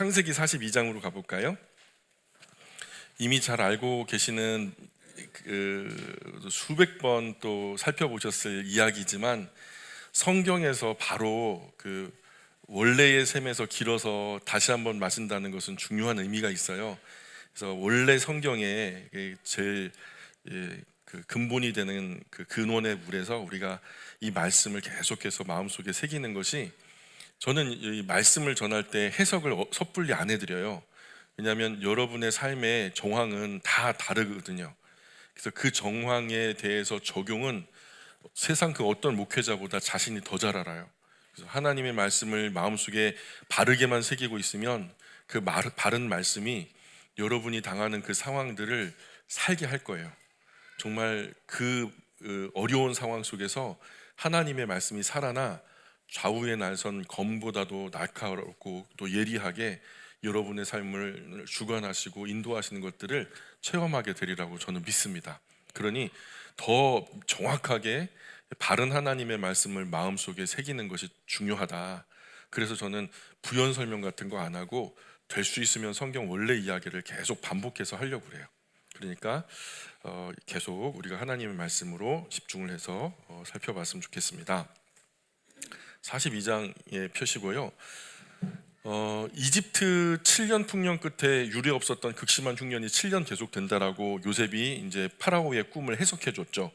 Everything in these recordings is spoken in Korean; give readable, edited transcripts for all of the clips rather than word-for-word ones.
창세기 42장으로 가볼까요? 이미 잘 알고 계시는 수백 번 또 살펴보셨을 이야기지만 성경에서 바로 원래의 셈에서 길어서 다시 한번 마신다는 것은 중요한 의미가 있어요. 그래서 원래 성경에 제일 근본이 되는 근원의 물에서 우리가 이 말씀을 계속해서 마음속에 새기는 것이, 저는 이 말씀을 전할 때 해석을 섣불리 안 해드려요. 왜냐하면 여러분의 삶의 정황은 다 다르거든요. 그래서 그 정황에 대해서 적용은 세상 그 어떤 목회자보다 자신이 더 잘 알아요. 그래서 하나님의 말씀을 마음속에 바르게만 새기고 있으면 그 바른 말씀이 여러분이 당하는 그 상황들을 살게 할 거예요. 정말 그 어려운 상황 속에서 하나님의 말씀이 살아나 좌우에 날선 검보다도 날카롭고 또 예리하게 여러분의 삶을 주관하시고 인도하시는 것들을 체험하게 되리라고 저는 믿습니다. 그러니 더 정확하게 바른 하나님의 말씀을 마음속에 새기는 것이 중요하다. 그래서 저는 부연 설명 같은 거 안 하고 될 수 있으면 성경 원래 이야기를 계속 반복해서 하려고 그래요. 그러니까 계속 우리가 하나님의 말씀으로 집중을 해서 살펴봤으면 좋겠습니다. 42장에 펴시고요. 이집트 7년 풍년 끝에 유례 없었던 극심한 흉년이 7년 계속된다라고 요셉이 이제 파라오의 꿈을 해석해 줬죠.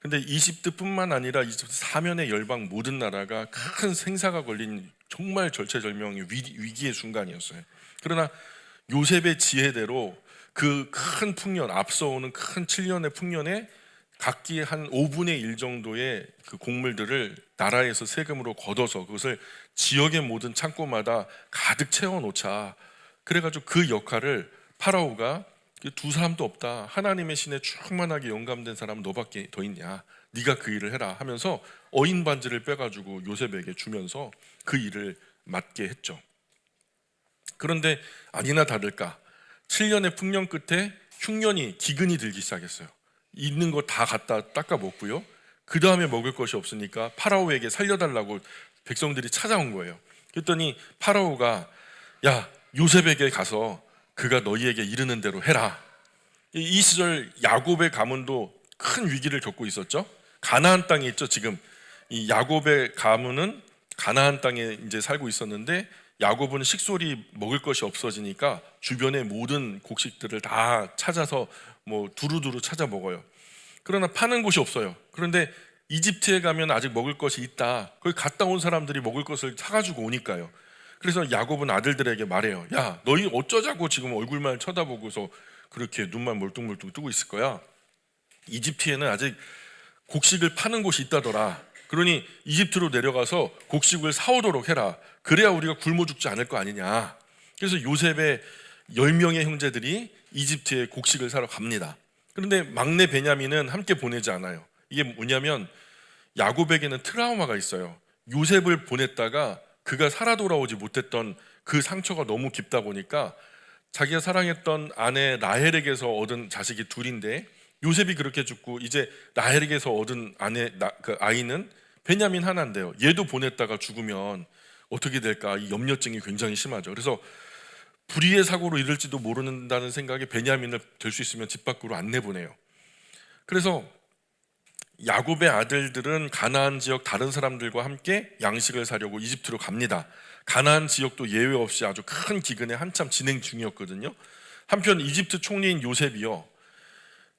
근데 이집트뿐만 아니라 이집트 사면의 열방 모든 나라가 큰 생사가 걸린 정말 절체절명의 위기의 순간이었어요. 그러나 요셉의 지혜대로 그 큰 풍년, 앞서오는 큰 7년의 풍년에 각기 한 5분의 1 정도의 그 곡물들을 나라에서 세금으로 걷어서 그것을 지역의 모든 창고마다 가득 채워놓자. 그래가지고 그 역할을 파라오가 두 사람도 없다, 하나님의 신에 충만하게 영감된 사람은 너밖에 더 있냐, 네가 그 일을 해라 하면서 어인 반지를 빼가지고 요셉에게 주면서 그 일을 맡게 했죠. 그런데 아니나 다를까 7년의 풍년 끝에 흉년이 기근이 들기 시작했어요. 있는 거 다 갖다 닦아 먹고요. 그 다음에 먹을 것이 없으니까 파라오에게 살려달라고 백성들이 찾아온 거예요. 그랬더니 파라오가 야, 요셉에게 가서 그가 너희에게 이르는 대로 해라. 이 시절 야곱의 가문도 큰 위기를 겪고 있었죠. 가나안 땅에 있죠. 지금 이 야곱의 가문은 가나안 땅에 이제 살고 있었는데 야곱은 식솔이 먹을 것이 없어지니까 주변의 모든 곡식들을 다 찾아서 두루두루 찾아 먹어요. 그러나 파는 곳이 없어요. 그런데 이집트에 가면 아직 먹을 것이 있다. 거기 갔다 온 사람들이 먹을 것을 사가지고 오니까요. 그래서 야곱은 아들들에게 말해요. 야, 너희 어쩌자고 지금 얼굴만 쳐다보고서 그렇게 눈만 멀뚱멀뚱 뜨고 있을 거야. 이집트에는 아직 곡식을 파는 곳이 있다더라. 그러니 이집트로 내려가서 곡식을 사오도록 해라. 그래야 우리가 굶어 죽지 않을 거 아니냐. 그래서 요셉의 10명의 형제들이 이집트에 곡식을 사러 갑니다. 그런데 막내 베냐민은 함께 보내지 않아요. 이게 뭐냐면 야곱에게는 트라우마가 있어요. 요셉을 보냈다가 그가 살아 돌아오지 못했던 그 상처가 너무 깊다 보니까 자기가 사랑했던 아내 라헬에게서 얻은 자식이 둘인데 요셉이 그렇게 죽고 이제 라헬에게서 얻은 그 아이는 베냐민 하나인데요. 얘도 보냈다가 죽으면 어떻게 될까, 이 염려증이 굉장히 심하죠. 그래서 불의의 사고로 이를지도 모른다는 생각에 베냐민을 될 수 있으면 집 밖으로 안 내보내요. 그래서 야곱의 아들들은 가나안 지역 다른 사람들과 함께 양식을 사려고 이집트로 갑니다. 가나안 지역도 예외 없이 아주 큰 기근에 한참 진행 중이었거든요. 한편 이집트 총리인 요셉이요,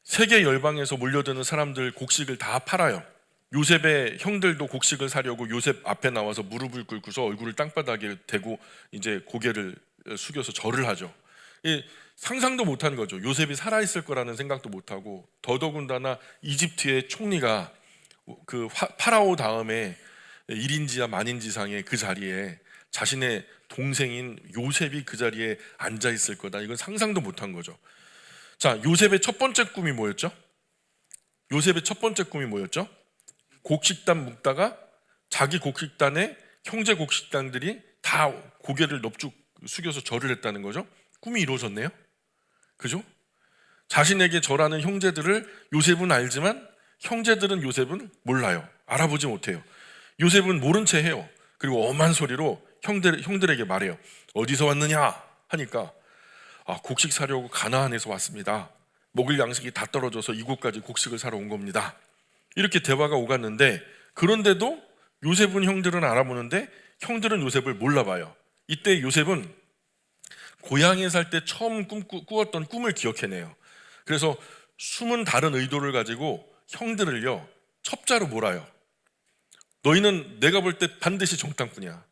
세계 열방에서 몰려드는 사람들 곡식을 다 팔아요. 요셉의 형들도 곡식을 사려고 요셉 앞에 나와서 무릎을 꿇고서 얼굴을 땅바닥에 대고 이제 고개를 숙여서 절을 하죠. 상상도 못한 거죠. 요셉이 살아있을 거라는 생각도 못하고, 더더군다나 이집트의 총리가 그 파라오 다음에 1인지야 만인지상의 그 자리에 자신의 동생인 요셉이 그 자리에 앉아있을 거다, 이건 상상도 못한 거죠. 자, 요셉의 첫 번째 꿈이 뭐였죠? 요셉의 첫 번째 꿈이 뭐였죠? 곡식단 묶다가 자기 곡식단에 형제 곡식단들이 다 고개를 넙죽 숙여서 절을 했다는 거죠. 꿈이 이루어졌네요. 그죠? 자신에게 절하는 형제들을 요셉은 알지만 형제들은 요셉은 몰라요. 알아보지 못해요. 요셉은 모른 채 해요. 그리고 엄한 소리로 형들에게 말해요. 어디서 왔느냐 하니까 곡식 사려고 가나안에서 왔습니다. 먹을 양식이 다 떨어져서 이곳까지 곡식을 사러 온 겁니다. 이렇게 대화가 오갔는데, 그런데도 요셉은 형들은 알아보는데 형들은 요셉을 몰라봐요. 이때 요셉은 고향에 살 때 처음 꾸었던 꿈을 기억해내요. 그래서 숨은 다른 의도를 가지고 형들을요 첩자로 몰아요. 너희는 내가 볼 때 반드시 정탐꾼이야.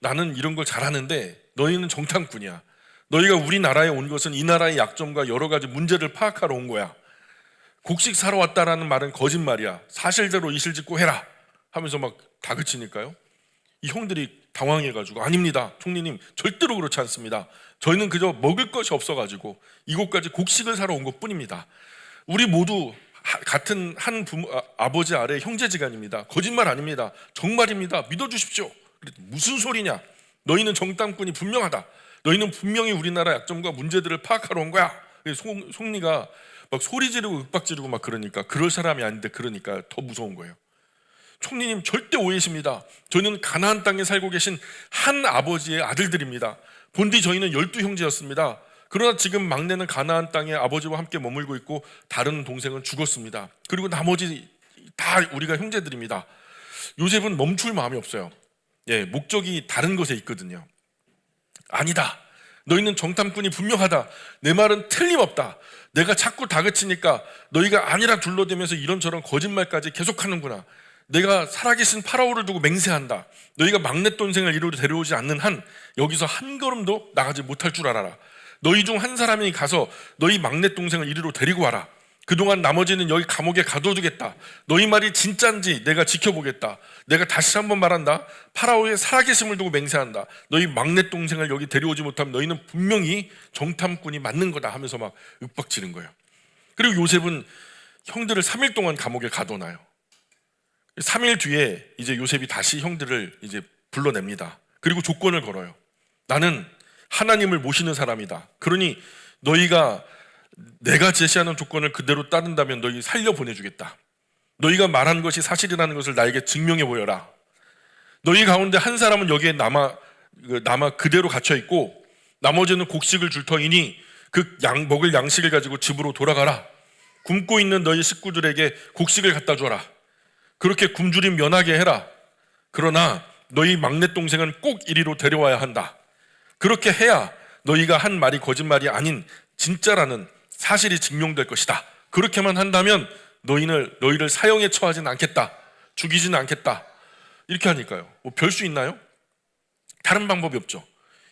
나는 이런 걸 잘하는데 너희는 정탐꾼이야. 너희가 우리나라에 온 것은 이 나라의 약점과 여러 가지 문제를 파악하러 온 거야. 곡식 사러 왔다라는 말은 거짓말이야. 사실대로 이실직고 해라 하면서 막 다그치니까요, 이 형들이 당황해가지고 아닙니다 총리님, 절대로 그렇지 않습니다. 저희는 그저 먹을 것이 없어가지고 이곳까지 곡식을 사러 온 것뿐입니다. 우리 모두 같은 한 아버지 아래 형제지간입니다. 거짓말 아닙니다. 정말입니다. 믿어주십시오. 무슨 소리냐? 너희는 정탐꾼이 분명하다. 너희는 분명히 우리나라 약점과 문제들을 파악하러 온 거야. 송리가 막 소리 지르고 윽박 지르고 막 그러니까, 그럴 사람이 아닌데 그러니까 더 무서운 거예요. 총리님 절대 오해십니다. 저희는 가나안 땅에 살고 계신 한 아버지의 아들들입니다. 본디 저희는 12형제였습니다. 그러나 지금 막내는 가나안 땅에 아버지와 함께 머물고 있고 다른 동생은 죽었습니다. 그리고 나머지 다 우리가 형제들입니다. 요셉은 멈출 마음이 없어요. 목적이 다른 것에 있거든요. 아니다. 너희는 정탐꾼이 분명하다. 내 말은 틀림없다. 내가 자꾸 다그치니까 너희가 아니라 둘러대면서 이런저런 거짓말까지 계속하는구나. 내가 살아계신 파라오를 두고 맹세한다. 너희가 막내 동생을 이리로 데려오지 않는 한 여기서 한 걸음도 나가지 못할 줄 알아라. 너희 중 한 사람이 가서 너희 막내 동생을 이리로 데리고 와라. 그동안 나머지는 여기 감옥에 가둬두겠다. 너희 말이 진짜인지 내가 지켜보겠다. 내가 다시 한번 말한다. 파라오의 살아계심을 두고 맹세한다. 너희 막내 동생을 여기 데려오지 못하면 너희는 분명히 정탐꾼이 맞는 거다 하면서 막 윽박지른 거예요. 그리고 요셉은 형들을 3일 동안 감옥에 가둬놔요. 3일 뒤에 이제 요셉이 다시 형들을 이제 불러냅니다. 그리고 조건을 걸어요. 나는 하나님을 모시는 사람이다. 그러니 너희가 내가 제시하는 조건을 그대로 따른다면 너희 살려 보내주겠다. 너희가 말한 것이 사실이라는 것을 나에게 증명해 보여라. 너희 가운데 한 사람은 여기에 남아 그대로 갇혀 있고 나머지는 곡식을 줄 터이니 먹을 양식을 가지고 집으로 돌아가라. 굶고 있는 너희 식구들에게 곡식을 갖다 줘라. 그렇게 굶주림 면하게 해라. 그러나 너희 막내 동생은 꼭 이리로 데려와야 한다. 그렇게 해야 너희가 한 말이 거짓말이 아닌 진짜라는 사실이 증명될 것이다. 그렇게만 한다면 너희를 사형에 처하지는 않겠다. 죽이지는 않겠다. 이렇게 하니까요. 뭐 별 수 있나요? 다른 방법이 없죠.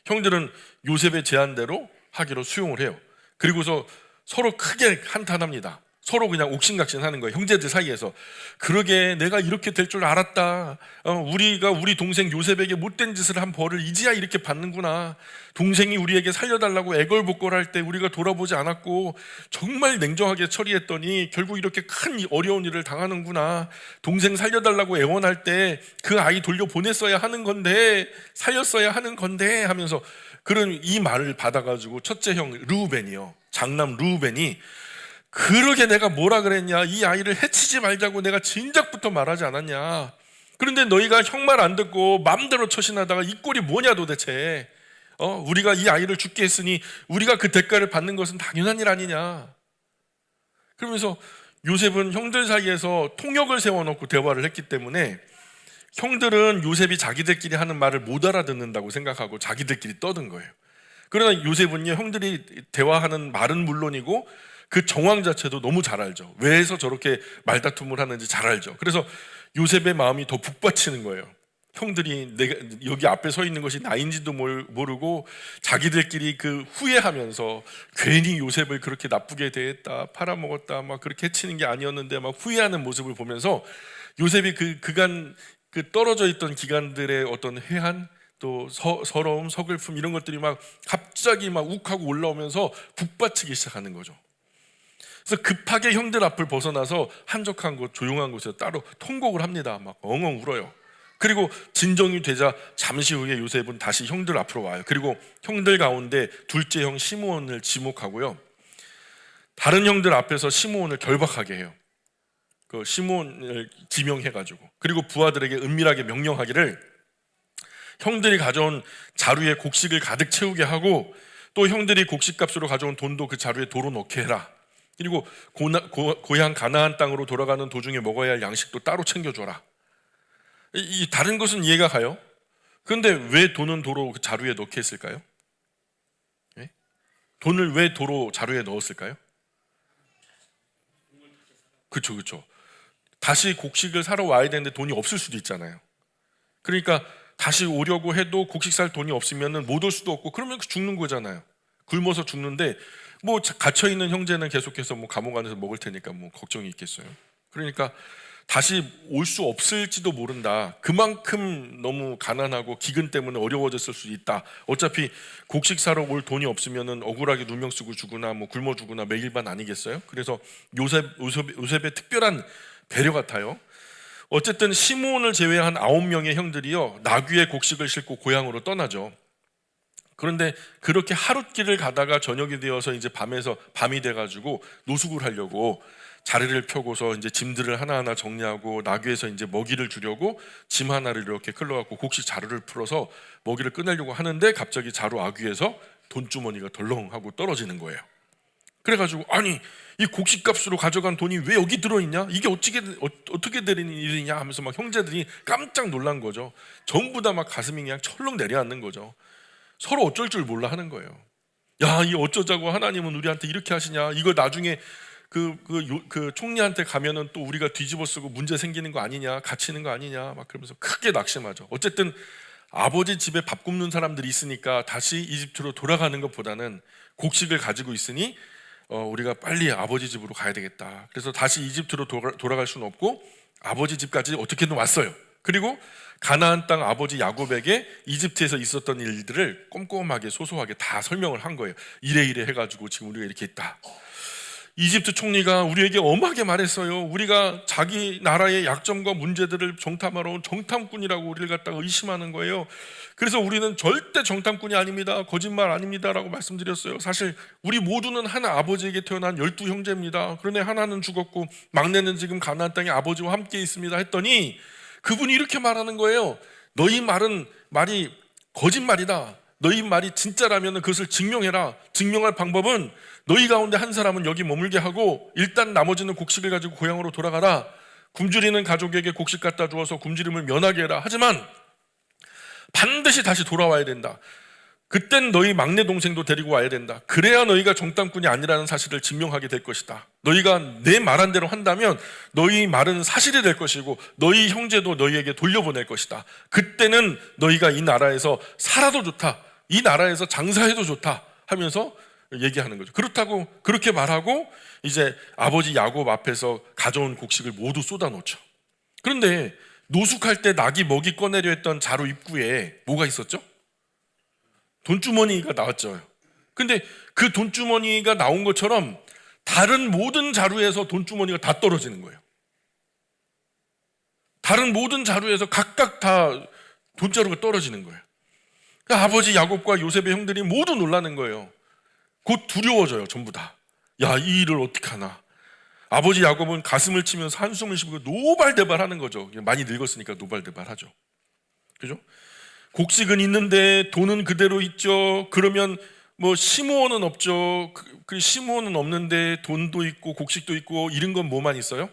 형들은 요셉의 제안대로 하기로 수용을 해요. 그리고서 서로 크게 한탄합니다. 서로 그냥 옥신각신하는 거예요. 형제들 사이에서. 그러게 내가 이렇게 될 줄 알았다. 우리가 우리 동생 요셉에게 못된 짓을 한 벌을 이제야 이렇게 받는구나. 동생이 우리에게 살려달라고 애걸복걸할 때 우리가 돌아보지 않았고 정말 냉정하게 처리했더니 결국 이렇게 큰 어려운 일을 당하는구나. 동생 살려달라고 애원할 때 그 아이 돌려보냈어야 하는 건데, 살렸어야 하는 건데 하면서 그런 이 말을 받아가지고 첫째 형 르우벤이요, 장남 르우벤이 그러게 내가 뭐라 그랬냐, 이 아이를 해치지 말자고 내가 진작부터 말하지 않았냐. 그런데 너희가 형 말 안 듣고 마음대로 처신하다가 이 꼴이 뭐냐 도대체. 우리가 이 아이를 죽게 했으니 우리가 그 대가를 받는 것은 당연한 일 아니냐. 그러면서 요셉은 형들 사이에서 통역을 세워놓고 대화를 했기 때문에 형들은 요셉이 자기들끼리 하는 말을 못 알아듣는다고 생각하고 자기들끼리 떠든 거예요. 그러나 요셉은요, 형들이 대화하는 말은 물론이고 그 정황 자체도 너무 잘 알죠. 왜 해서 저렇게 말다툼을 하는지 잘 알죠. 그래서 요셉의 마음이 더 북받치는 거예요. 형들이 내가 여기 앞에 서 있는 것이 나인지도 모르고 자기들끼리 그 후회하면서 괜히 요셉을 그렇게 나쁘게 대했다, 팔아먹었다, 막 그렇게 해치는 게 아니었는데 막 후회하는 모습을 보면서 요셉이 그간 떨어져 있던 기간들의 어떤 회한, 또 서러움, 서글픔 이런 것들이 막 갑자기 막 욱하고 올라오면서 북받치기 시작하는 거죠. 그래서 급하게 형들 앞을 벗어나서 한적한 곳, 조용한 곳에서 따로 통곡을 합니다. 막 엉엉 울어요. 그리고 진정이 되자 잠시 후에 요셉은 다시 형들 앞으로 와요. 그리고 형들 가운데 둘째 형 시므온을 지목하고요, 다른 형들 앞에서 시므온을 결박하게 해요. 그 시므온을 지명해가지고, 그리고 부하들에게 은밀하게 명령하기를 형들이 가져온 자루에 곡식을 가득 채우게 하고 또 형들이 곡식값으로 가져온 돈도 그 자루에 도로 넣게 해라. 그리고 고향 가나안 땅으로 돌아가는 도중에 먹어야 할 양식도 따로 챙겨줘라. 이 다른 것은 이해가 가요. 그런데 왜 돈은 도로 그 자루에 넣게 했을까요? 예? 돈을 왜 도로 자루에 넣었을까요? 그렇죠. 다시 곡식을 사러 와야 되는데 돈이 없을 수도 있잖아요. 그러니까 다시 오려고 해도 곡식 살 돈이 없으면 못 올 수도 없고 그러면 죽는 거잖아요. 굶어서 죽는데 뭐 갇혀 있는 형제는 계속해서 뭐 감옥 안에서 먹을 테니까 뭐 걱정이 있겠어요. 그러니까 다시 올 수 없을지도 모른다. 그만큼 너무 가난하고 기근 때문에 어려워졌을 수 있다. 어차피 곡식 사러 올 돈이 없으면은 억울하게 누명 쓰고 죽으나 뭐 굶어 죽으나 매일반 아니겠어요? 그래서 요셉의 특별한 배려 같아요. 어쨌든 시므온을 제외한 9명의 형들이요 나귀의 곡식을 싣고 고향으로 떠나죠. 그런데 그렇게 하룻길을 가다가 저녁이 되어서 이제 밤이 돼가지고 노숙을 하려고 자리를 펴고서 이제 짐들을 하나하나 정리하고 나귀에서 이제 먹이를 주려고 짐 하나를 이렇게 끌러갖고 곡식 자루를 풀어서 먹이를 꺼내려고 하는데 갑자기 자루 아귀에서 돈주머니가 덜렁하고 떨어지는 거예요. 그래가지고 아니 이 곡식값으로 가져간 돈이 왜 여기 들어있냐? 이게 어떻게 되는 일이냐 하면서 막 형제들이 깜짝 놀란 거죠. 전부 다 막 가슴이 그냥 철렁 내려앉는 거죠. 서로 어쩔 줄 몰라 하는 거예요. 야, 이 어쩌자고 하나님은 우리한테 이렇게 하시냐? 이거 나중에 그 총리한테 가면은 또 우리가 뒤집어 쓰고 문제 생기는 거 아니냐? 갇히는 거 아니냐? 막 그러면서 크게 낙심하죠. 어쨌든 아버지 집에 밥 굽는 사람들이 있으니까 다시 이집트로 돌아가는 것보다는 곡식을 가지고 있으니 우리가 빨리 아버지 집으로 가야 되겠다. 그래서 다시 이집트로 돌아갈 수는 없고 아버지 집까지 어떻게든 왔어요. 그리고 가나안 땅 아버지 야곱에게 이집트에서 있었던 일들을 꼼꼼하게 소소하게 다 설명을 한 거예요. 이래 해가지고 지금 우리가 이렇게 있다. 이집트 총리가 우리에게 엄하게 말했어요. 우리가 자기 나라의 약점과 문제들을 정탐하러 온 정탐꾼이라고 우리를 갖다가 의심하는 거예요. 그래서 우리는 절대 정탐꾼이 아닙니다. 거짓말 아닙니다 라고 말씀드렸어요. 사실 우리 모두는 한 아버지에게 태어난 12형제입니다. 그런데 하나는 죽었고 막내는 지금 가나안 땅에 아버지와 함께 있습니다 했더니 그분이 이렇게 말하는 거예요. 너희 말이 거짓말이다. 너희 말이 진짜라면 그것을 증명해라. 증명할 방법은 너희 가운데 한 사람은 여기 머물게 하고 일단 나머지는 곡식을 가지고 고향으로 돌아가라. 굶주리는 가족에게 곡식 갖다 주어서 굶주림을 면하게 해라. 하지만 반드시 다시 돌아와야 된다. 그땐 너희 막내 동생도 데리고 와야 된다. 그래야 너희가 정탐꾼이 아니라는 사실을 증명하게 될 것이다. 너희가 내 말한 대로 한다면 너희 말은 사실이 될 것이고 너희 형제도 너희에게 돌려보낼 것이다. 그때는 너희가 이 나라에서 살아도 좋다. 이 나라에서 장사해도 좋다 하면서 얘기하는 거죠. 그렇다고 그렇게 말하고 이제 아버지 야곱 앞에서 가져온 곡식을 모두 쏟아놓죠. 그런데 노숙할 때 나귀 먹이 꺼내려 했던 자루 입구에 뭐가 있었죠? 돈주머니가 나왔죠. 근데 그 돈주머니가 나온 것처럼 다른 모든 자루에서 돈주머니가 다 떨어지는 거예요. 다른 모든 자루에서 각각 다 돈자루가 떨어지는 거예요. 그러니까 아버지 야곱과 요셉의 형들이 모두 놀라는 거예요. 곧 두려워져요. 전부 다. 야, 이 일을 어떻게 하나. 아버지 야곱은 가슴을 치면서 한숨을 쉬고 노발대발하는 거죠. 많이 늙었으니까 노발대발하죠. 그죠? 곡식은 있는데 돈은 그대로 있죠. 그러면 뭐 시므온은 없죠. 그 시므온은 없는데 돈도 있고 곡식도 있고 이런 건 뭐만 있어요?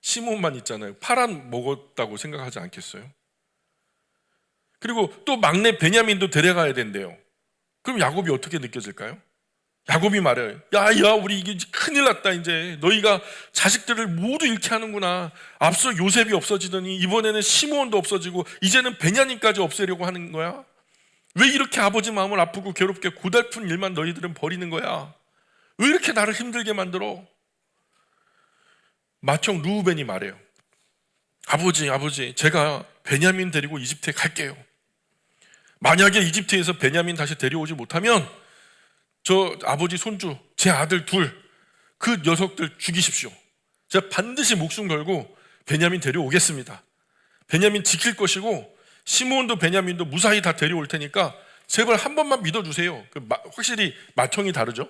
시므온만 있잖아요. 파란 먹었다고 생각하지 않겠어요? 그리고 또 막내 베냐민도 데려가야 된대요. 그럼 야곱이 어떻게 느껴질까요? 야곱이 말해요. 야, 우리 이게 큰일 났다. 이제 너희가 자식들을 모두 잃게 하는구나. 앞서 요셉이 없어지더니 이번에는 시므온도 없어지고 이제는 베냐민까지 없애려고 하는 거야. 왜 이렇게 아버지 마음을 아프고 괴롭게 고달픈 일만 너희들은 벌이는 거야? 왜 이렇게 나를 힘들게 만들어? 맏형 루우벤이 말해요. 아버지, 제가 베냐민 데리고 이집트에 갈게요. 만약에 이집트에서 베냐민 다시 데려오지 못하면 저 아버지 손주, 제 아들 둘, 그 녀석들 죽이십시오. 제가 반드시 목숨 걸고 베냐민 데려오겠습니다. 베냐민 지킬 것이고 시므온도 베냐민도 무사히 다 데려올 테니까 제발 한 번만 믿어주세요. 확실히 맏형이 다르죠.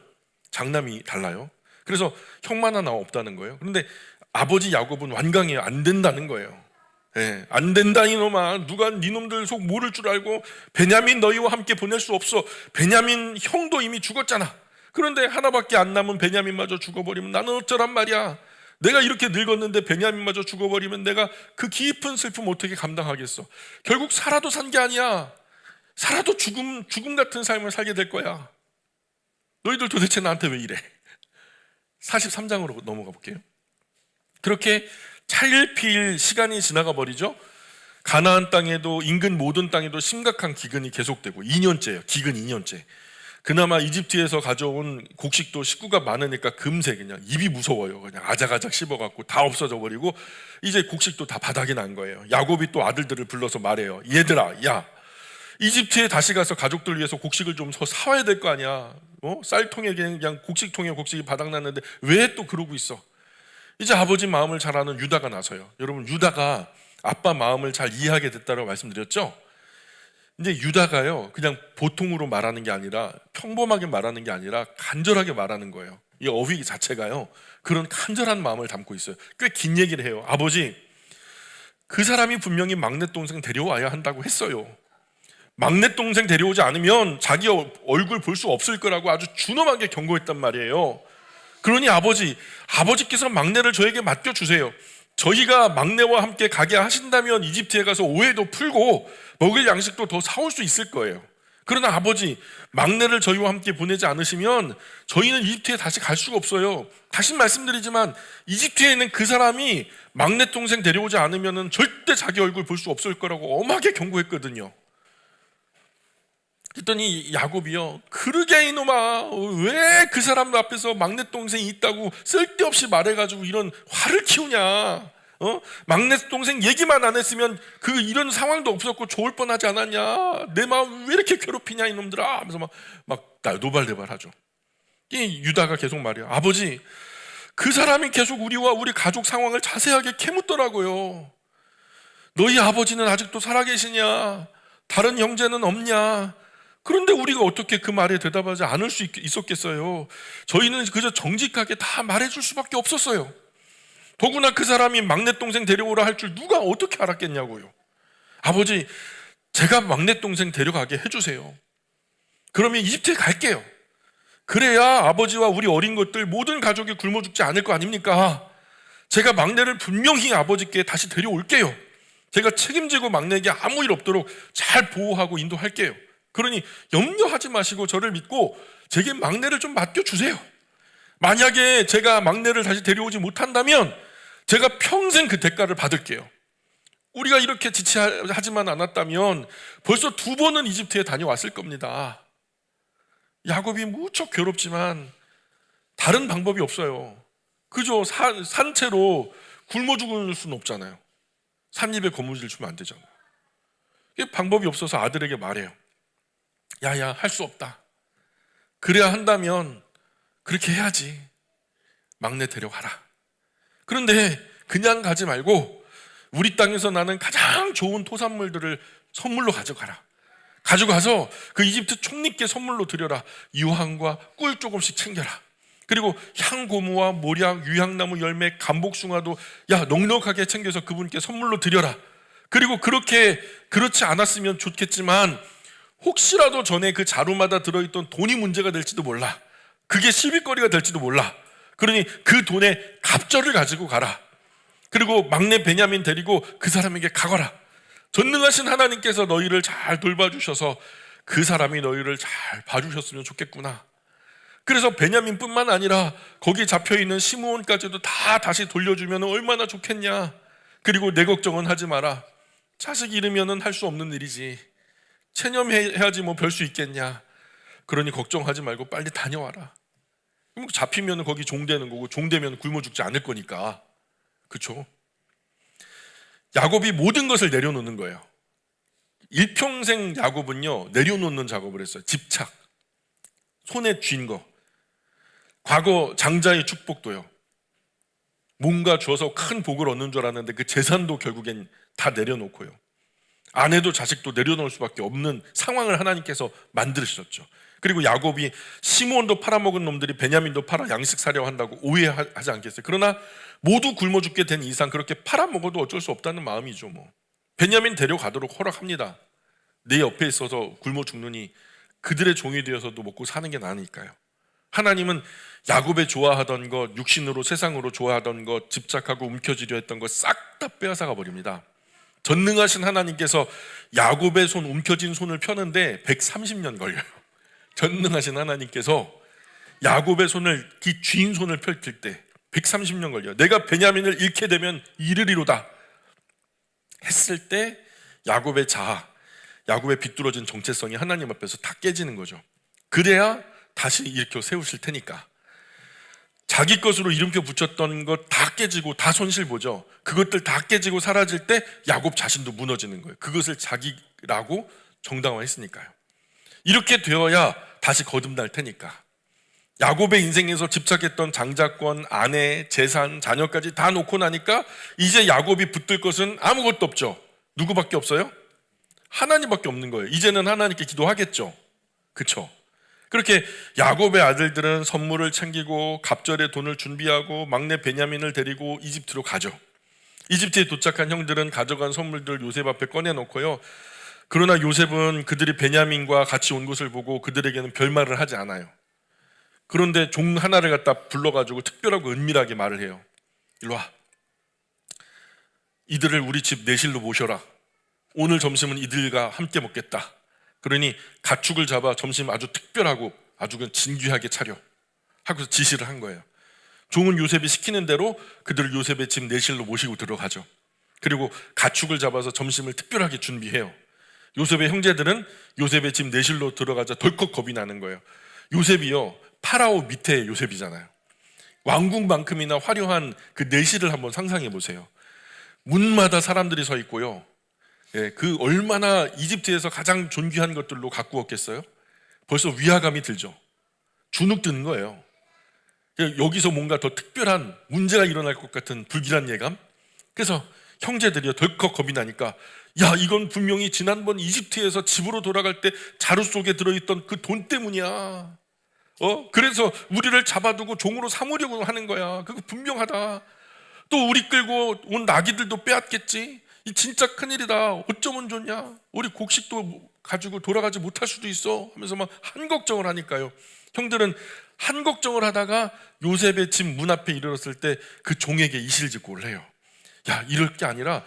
장남이 달라요. 그래서 형만 하나 없다는 거예요. 그런데 아버지 야곱은 완강해요. 안 된다는 거예요. 예, 안 된다 이놈아. 누가 니놈들 속 모를 줄 알고 베냐민 너희와 함께 보낼 수 없어. 베냐민 형도 이미 죽었잖아. 그런데 하나밖에 안 남은 베냐민마저 죽어버리면 나는 어쩌란 말이야. 내가 이렇게 늙었는데 베냐민마저 죽어버리면 내가 그 깊은 슬픔 어떻게 감당하겠어. 결국 살아도 산 게 아니야. 살아도 죽음 같은 삶을 살게 될 거야. 너희들 도대체 나한테 왜 이래. 43장으로 넘어가 볼게요. 그렇게 차일피일 시간이 지나가 버리죠. 가나안 땅에도 인근 모든 땅에도 심각한 기근이 계속되고 2년째예요. 기근 2년째. 그나마 이집트에서 가져온 곡식도 식구가 많으니까 금세 그냥 입이 무서워요. 그냥 아작아작 씹어갖고 다 없어져 버리고 이제 곡식도 다 바닥이 난 거예요. 야곱이 또 아들들을 불러서 말해요. 얘들아, 야, 이집트에 다시 가서 가족들 위해서 곡식을 좀 더 사와야 될 거 아니야. 쌀통에 그냥 곡식통에 곡식이 바닥났는데 왜 또 그러고 있어? 이제 아버지 마음을 잘 아는 유다가 나서요. 여러분, 유다가 아빠 마음을 잘 이해하게 됐다고 말씀드렸죠? 이제 유다가요, 그냥 보통으로 말하는 게 아니라 평범하게 말하는 게 아니라 간절하게 말하는 거예요. 이 어휘 자체가요, 그런 간절한 마음을 담고 있어요. 꽤 긴 얘기를 해요. 아버지, 그 사람이 분명히 막내 동생 데려와야 한다고 했어요. 막내 동생 데려오지 않으면 자기 얼굴 볼 수 없을 거라고 아주 준엄하게 경고했단 말이에요. 그러니 아버지께서 막내를 저에게 맡겨주세요. 저희가 막내와 함께 가게 하신다면 이집트에 가서 오해도 풀고 먹을 양식도 더 사올 수 있을 거예요. 그러나 아버지, 막내를 저희와 함께 보내지 않으시면 저희는 이집트에 다시 갈 수가 없어요. 다시 말씀드리지만 이집트에 있는 그 사람이 막내 동생 데려오지 않으면 절대 자기 얼굴 볼 수 없을 거라고 엄하게 경고했거든요. 그랬더니 야곱이요, 그러게 이놈아, 왜 그 사람 앞에서 막내 동생이 있다고 쓸데없이 말해가지고 이런 화를 키우냐. 막내 동생 얘기만 안 했으면 이런 상황도 없었고 좋을 뻔하지 않았냐. 내 마음 왜 이렇게 괴롭히냐 이놈들아 하면서 막 노발대발하죠. 이 유다가 계속 말해요. 아버지, 그 사람이 계속 우리와 우리 가족 상황을 자세하게 캐묻더라고요. 너희 아버지는 아직도 살아계시냐? 다른 형제는 없냐? 그런데 우리가 어떻게 그 말에 대답하지 않을 수 있었겠어요? 저희는 그저 정직하게 다 말해줄 수밖에 없었어요. 더구나 그 사람이 막내 동생 데려오라 할 줄 누가 어떻게 알았겠냐고요. 아버지, 제가 막내 동생 데려가게 해주세요. 그러면 이집트에 갈게요. 그래야 아버지와 우리 어린 것들 모든 가족이 굶어 죽지 않을 거 아닙니까? 제가 막내를 분명히 아버지께 다시 데려올게요. 제가 책임지고 막내에게 아무 일 없도록 잘 보호하고 인도할게요. 그러니 염려하지 마시고 저를 믿고 제게 막내를 좀 맡겨주세요. 만약에 제가 막내를 다시 데려오지 못한다면 제가 평생 그 대가를 받을게요. 우리가 이렇게 지체하지만 않았다면 벌써 2번은 이집트에 다녀왔을 겁니다. 야곱이 무척 괴롭지만 다른 방법이 없어요. 그저 산채로 굶어 죽을 수는 없잖아요. 삿입에 거무줄 주면 안 되잖아요. 방법이 없어서 아들에게 말해요. 야야, 할 수 없다. 그래야 한다면 그렇게 해야지. 막내 데려가라. 그런데 그냥 가지 말고 우리 땅에서 나는 가장 좋은 토산물들을 선물로 가져가라. 가져가서 그 이집트 총리께 선물로 드려라. 유황과 꿀 조금씩 챙겨라. 그리고 향고무와 모략, 유향나무 열매, 감복숭아도 넉넉하게 챙겨서 그분께 선물로 드려라. 그리고 그렇지 않았으면 좋겠지만 혹시라도 전에 그 자루마다 들어있던 돈이 문제가 될지도 몰라. 그게 시비거리가 될지도 몰라. 그러니 그 돈에 갑절을 가지고 가라. 그리고 막내 베냐민 데리고 그 사람에게 가거라. 전능하신 하나님께서 너희를 잘 돌봐주셔서 그 사람이 너희를 잘 봐주셨으면 좋겠구나. 그래서 베냐민뿐만 아니라 거기 잡혀있는 시므온까지도 다시 돌려주면 얼마나 좋겠냐. 그리고 내 걱정은 하지 마라. 자식 잃으면 할 수 없는 일이지. 체념해야지 뭐 별 수 있겠냐. 그러니 걱정하지 말고 빨리 다녀와라. 그럼 잡히면 거기 종되는 거고 종되면 굶어 죽지 않을 거니까. 그렇죠? 야곱이 모든 것을 내려놓는 거예요. 일평생 야곱은요, 내려놓는 작업을 했어요. 집착, 손에 쥔 거, 과거 장자의 축복도요. 뭔가 줘서 큰 복을 얻는 줄 알았는데 그 재산도 결국엔 다 내려놓고요. 아내도 자식도 내려놓을 수밖에 없는 상황을 하나님께서 만드셨죠. 그리고 야곱이 시므온도 팔아먹은 놈들이 베냐민도 팔아 양식 사려 한다고 오해하지 않겠어요? 그러나 모두 굶어 죽게 된 이상 그렇게 팔아먹어도 어쩔 수 없다는 마음이죠. 베냐민 데려가도록 허락합니다. 내 옆에 있어서 굶어 죽느니 그들의 종이 되어서도 먹고 사는 게 나으니까요. 하나님은 야곱의 좋아하던 것, 육신으로 세상으로 좋아하던 것, 집착하고 움켜쥐려 했던 것 싹 다 빼앗아가 버립니다. 전능하신 하나님께서 야곱의 손, 움켜진 손을 펴는데 130년 걸려요. 전능하신 하나님께서 야곱의 손을, 그 쥔 손을 펼칠 때 130년 걸려요. 내가 베냐민을 잃게 되면 이르리로다 했을 때 야곱의 자아, 야곱의 비뚤어진 정체성이 하나님 앞에서 다 깨지는 거죠. 그래야 다시 일으켜 세우실 테니까. 자기 것으로 이름표 붙였던 것 다 깨지고 다 손실보죠. 그것들 다 깨지고 사라질 때 야곱 자신도 무너지는 거예요. 그것을 자기라고 정당화했으니까요. 이렇게 되어야 다시 거듭날 테니까. 야곱의 인생에서 집착했던 장자권, 아내, 재산, 자녀까지 다 놓고 나니까 이제 야곱이 붙들 것은 아무것도 없죠. 누구밖에 없어요? 하나님밖에 없는 거예요. 이제는 하나님께 기도하겠죠. 그렇죠? 그렇게 야곱의 아들들은 선물을 챙기고 갑절에 돈을 준비하고 막내 베냐민을 데리고 이집트로 가죠. 이집트에 도착한 형들은 가져간 선물들을 요셉 앞에 꺼내놓고요. 그러나 요셉은 그들이 베냐민과 같이 온 것을 보고 그들에게는 별말을 하지 않아요. 그런데 종 하나를 갖다 불러가지고 특별하고 은밀하게 말을 해요. 일로 와. 이들을 우리 집 내실로 모셔라. 오늘 점심은 이들과 함께 먹겠다. 그러니 가축을 잡아 점심 아주 특별하고 아주 진귀하게 차려 하고서 지시를 한 거예요. 종은 요셉이 시키는 대로 그들을 요셉의 집 내실로 모시고 들어가죠. 그리고 가축을 잡아서 점심을 특별하게 준비해요. 요셉의 형제들은 요셉의 집 내실로 들어가자 덜컥 겁이 나는 거예요. 요셉이요, 파라오 밑에 요셉이잖아요. 왕궁만큼이나 화려한 그 내실을 한번 상상해 보세요. 문마다 사람들이 서 있고요. 그 얼마나 이집트에서 가장 존귀한 것들로 가꾸었겠어요? 벌써 위화감이 들죠. 주눅 드는 거예요. 여기서 뭔가 더 특별한 문제가 일어날 것 같은 불길한 예감. 그래서 형제들이 덜컥 겁이 나니까, 야, 이건 분명히 지난번 이집트에서 집으로 돌아갈 때 자루 속에 들어있던 그 돈 때문이야. 그래서 우리를 잡아두고 종으로 삼으려고 하는 거야. 그거 분명하다. 또 우리 끌고 온 나귀들도 빼앗겠지. 이 진짜 큰일이다. 어쩌면 좋냐. 우리 곡식도 가지고 돌아가지 못할 수도 있어 하면서 막 한 걱정을 하니까요. 형들은 한 걱정을 하다가 요셉의 집 문 앞에 이르렀을 때 그 종에게 이실직고를 해요. 야, 이럴 게 아니라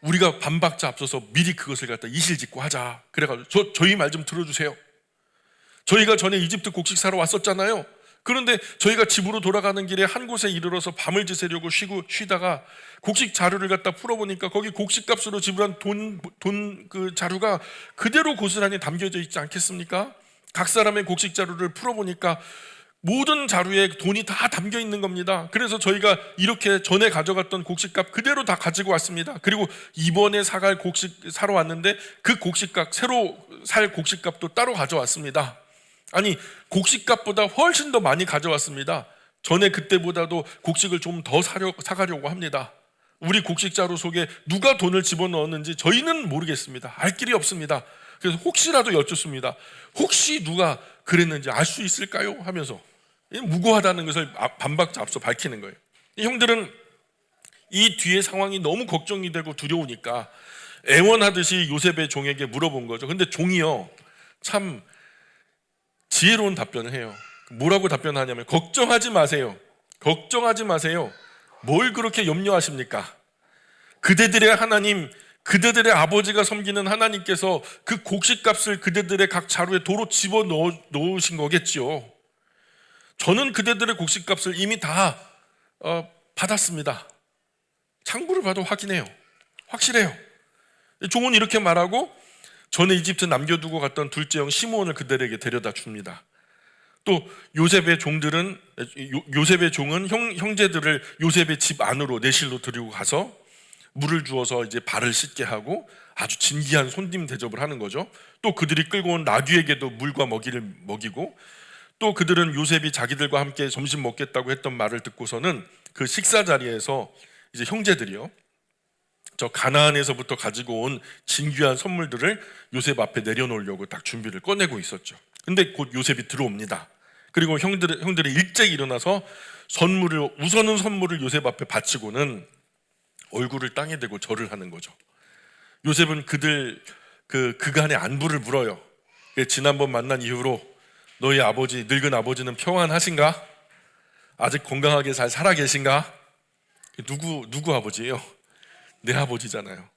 우리가 반박자 앞서서 미리 그것을 갖다 이실직고 하자. 그래가지고 저희 말 좀 들어주세요. 저희가 전에 이집트 곡식 사러 왔었잖아요. 그런데 저희가 집으로 돌아가는 길에 한 곳에 이르러서 밤을 지새려고 쉬다가 곡식 자루를 갖다 풀어보니까 거기 곡식값으로 지불한 돈 그 자루가 그대로 고스란히 담겨져 있지 않겠습니까? 각 사람의 곡식 자루를 풀어보니까 모든 자루에 돈이 다 담겨 있는 겁니다. 그래서 저희가 이렇게 전에 가져갔던 곡식값 그대로 다 가지고 왔습니다. 그리고 이번에 사갈 곡식 사러 왔는데 그 곡식값, 새로 살 곡식값도 따로 가져왔습니다. 아니, 곡식값보다 훨씬 더 많이 가져왔습니다. 전에 그때보다도 곡식을 좀 더 사가려고 합니다. 우리 곡식 자루 속에 누가 돈을 집어넣었는지 저희는 모르겠습니다. 알 길이 없습니다. 그래서 혹시라도 여쭙습니다. 혹시 누가 그랬는지 알 수 있을까요? 하면서 무고하다는 것을 반박자 앞서 밝히는 거예요. 이 형들은 이 뒤의 상황이 너무 걱정이 되고 두려우니까 애원하듯이 요셉의 종에게 물어본 거죠. 근데 종이요, 참 지혜로운 답변을 해요. 뭐라고 답변하냐면, 걱정하지 마세요. 걱정하지 마세요. 뭘 그렇게 염려하십니까? 그대들의 하나님, 그대들의 아버지가 섬기는 하나님께서 그 곡식값을 그대들의 각 자루에 도로 집어 넣으신 거겠지요. 저는 그대들의 곡식값을 이미 다 받았습니다. 창구를 봐도 확인해요. 확실해요. 종은 이렇게 말하고 전에 이집트 남겨두고 갔던 둘째 형 시므온을 그들에게 데려다 줍니다. 또 요셉의 종은 형제들을 요셉의 집 안으로 내실로 데리고 가서 물을 주어서 이제 발을 씻게 하고 아주 진귀한 손님 대접을 하는 거죠. 또 그들이 끌고 온 나귀에게도 물과 먹이를 먹이고, 또 그들은 요셉이 자기들과 함께 점심 먹겠다고 했던 말을 듣고서는 그 식사 자리에서 이제 형제들이요, 저 가나안에서부터 가지고 온 진귀한 선물들을 요셉 앞에 내려놓으려고 딱 준비를 꺼내고 있었죠. 근데 곧 요셉이 들어옵니다. 그리고 형들이 일찍 일어나서 우선은 선물을 요셉 앞에 바치고는 얼굴을 땅에 대고 절을 하는 거죠. 요셉은 그간의 안부를 물어요. 지난번 만난 이후로 너희 아버지, 늙은 아버지는 평안하신가? 아직 건강하게 잘 살아 계신가? 누구 아버지예요? 내 아버지잖아요.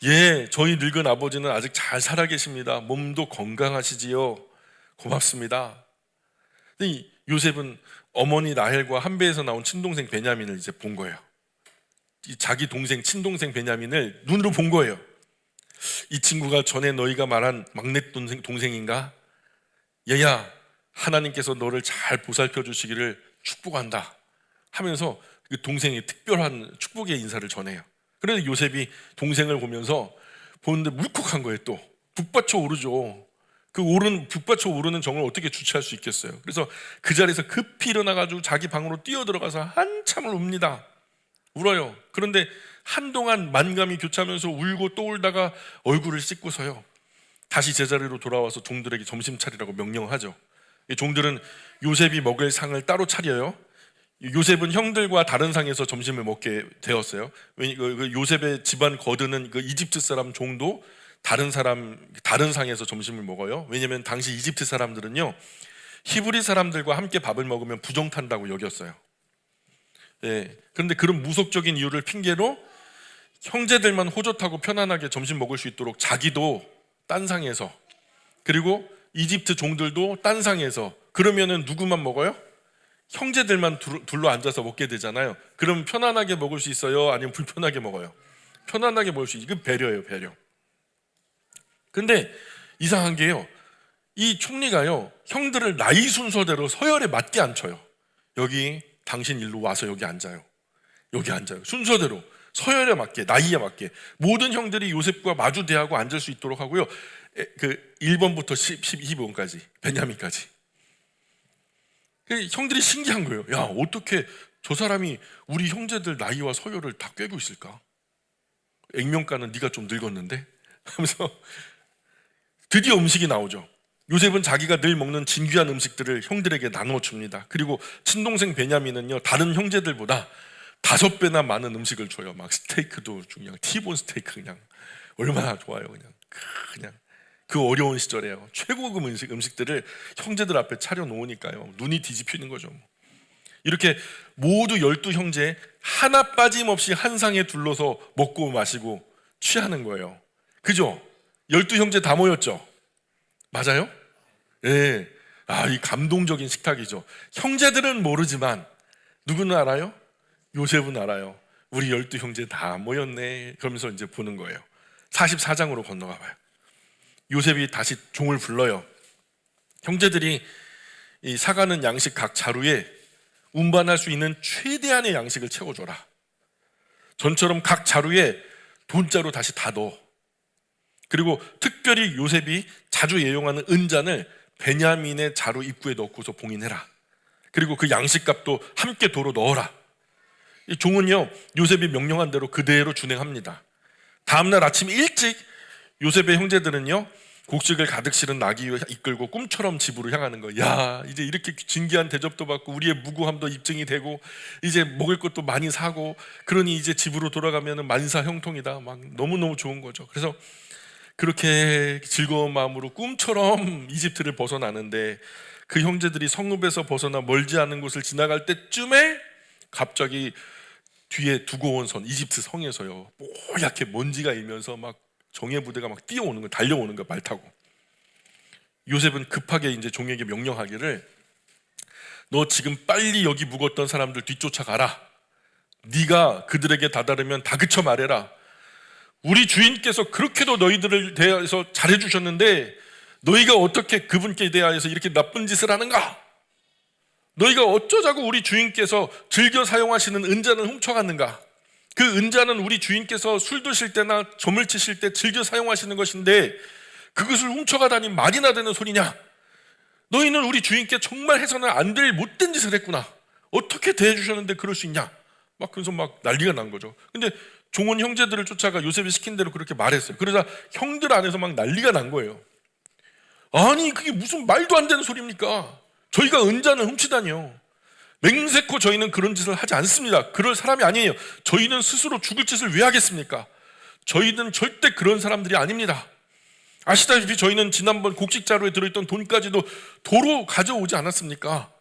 예, 저희 늙은 아버지는 아직 잘 살아 계십니다. 몸도 건강하시지요. 고맙습니다. 근데 요셉은 어머니 라헬과 한 배에서 나온 친동생 베냐민을 이제 본 거예요. 자기 친동생 베냐민을 눈으로 본 거예요. 이 친구가 전에 너희가 말한 막내 동생인가? 얘야, 하나님께서 너를 잘 보살펴 주시기를 축복한다 하면서 그 동생이 특별한 축복의 인사를 전해요. 그래서 요셉이 동생을 보는데 물컥한 거예요. 또 북받쳐 오르죠. 북받쳐 오르는 정을 어떻게 주체할 수 있겠어요? 그래서 그 자리에서 급히 일어나가지고 자기 방으로 뛰어들어가서 한참을 웁니다. 울어요. 그런데 한동안 만감이 교차하면서 울고 또 울다가 얼굴을 씻고서요, 다시 제자리로 돌아와서 종들에게 점심 차리라고 명령하죠. 종들은 요셉이 먹을 상을 따로 차려요. 요셉은 형들과 다른 상에서 점심을 먹게 되었어요. 요셉의 집안 거드는 그 이집트 사람 종도 다른 상에서 점심을 먹어요. 왜냐하면 당시 이집트 사람들은요, 히브리 사람들과 함께 밥을 먹으면 부정탄다고 여겼어요. 예, 그런데 그런 무속적인 이유를 핑계로 형제들만 호젓하고 편안하게 점심 먹을 수 있도록 자기도 딴 상에서, 그리고 이집트 종들도 딴 상에서, 그러면은 누구만 먹어요? 형제들만 둘러 앉아서 먹게 되잖아요. 그럼 편안하게 먹을 수 있어요? 아니면 불편하게 먹어요? 편안하게 먹을 수 있어요. 이거 배려예요, 배려. 근데 이상한 게요, 이 총리가요, 형들을 나이 순서대로 서열에 맞게 앉혀요. 여기 당신 일로 와서 여기 앉아요. 여기 앉아요. 순서대로 서열에 맞게, 나이에 맞게 모든 형들이 요셉과 마주 대하고 앉을 수 있도록 하고요. 1번부터 12번까지, 베냐민까지. 형들이 신기한 거예요. 야, 어떻게 저 사람이 우리 형제들 나이와 서열을 다 꿰고 있을까? 액면가는 네가 좀 늙었는데? 하면서 드디어 음식이 나오죠. 요셉은 자기가 늘 먹는 진귀한 음식들을 형들에게 나누어 줍니다. 그리고 친동생 베냐민은요, 다른 형제들보다 5배나 많은 음식을 줘요. 막 스테이크도 그냥 티본 스테이크, 그냥 얼마나 좋아요. 그냥 그 어려운 시절에요, 최고급 음식들을 형제들 앞에 차려 놓으니까요, 눈이 뒤집히는 거죠. 이렇게 모두 12형제 하나 빠짐없이 한 상에 둘러서 먹고 마시고 취하는 거예요. 그죠? 12형제 다 모였죠? 맞아요? 예. 이 감동적인 식탁이죠. 형제들은 모르지만 누구는 알아요? 요셉은 알아요. 우리 12형제 다 모였네. 그러면서 이제 보는 거예요. 44장으로 건너가 봐요. 요셉이 다시 종을 불러요. 형제들이 이 사가는 양식 각 자루에 운반할 수 있는 최대한의 양식을 채워줘라. 전처럼 각 자루에 돈자루 다시 다 넣어. 그리고 특별히 요셉이 자주 애용하는 은잔을 베냐민의 자루 입구에 넣고서 봉인해라. 그리고 그 양식값도 함께 도로 넣어라. 이 종은요, 요셉이 명령한 대로 그대로 준행합니다. 다음날 아침 일찍 요셉의 형제들은요, 곡식을 가득 실은 나귀 이끌고 꿈처럼 집으로 향하는 거예요. 야, 이제 이렇게 진귀한 대접도 받고 우리의 무고함도 입증이 되고 이제 먹을 것도 많이 사고, 그러니 이제 집으로 돌아가면 만사 형통이다. 막 너무너무 좋은 거죠. 그래서 그렇게 즐거운 마음으로 꿈처럼 이집트를 벗어나는데, 그 형제들이 성읍에서 벗어나 멀지 않은 곳을 지나갈 때쯤에 갑자기 뒤에 두고 온 이집트 성에서요, 뽀얗게 먼지가 일면서 막 정예 부대가 막 뛰어오는 거, 달려오는 거, 말 타고. 요셉은 급하게 이제 종에게 명령하기를, 너 지금 빨리 여기 묵었던 사람들 뒤쫓아가라. 네가 그들에게 다다르면 다그쳐 말해라. 우리 주인께서 그렇게도 너희들을 대해서 잘해주셨는데 너희가 어떻게 그분께 대하여서 이렇게 나쁜 짓을 하는가? 너희가 어쩌자고 우리 주인께서 즐겨 사용하시는 은잔을 훔쳐갔는가? 그 은잔은 우리 주인께서 술 드실 때나 점을 치실 때 즐겨 사용하시는 것인데 그것을 훔쳐가다니 말이나 되는 소리냐? 너희는 우리 주인께 정말 해서는 안 될 못된 짓을 했구나. 어떻게 대해주셨는데 그럴 수 있냐? 막 그래서 막 난리가 난 거죠. 근데 종은 형제들을 쫓아가 요셉이 시킨 대로 그렇게 말했어요. 그러자 형들 안에서 막 난리가 난 거예요. 아니 그게 무슨 말도 안 되는 소리입니까? 저희가 은잔을 훔치다니요. 맹세코 저희는 그런 짓을 하지 않습니다. 그럴 사람이 아니에요. 저희는 스스로 죽을 짓을 왜 하겠습니까? 저희는 절대 그런 사람들이 아닙니다. 아시다시피 저희는 지난번 곡식자루에 들어있던 돈까지도 도로 가져오지 않았습니까?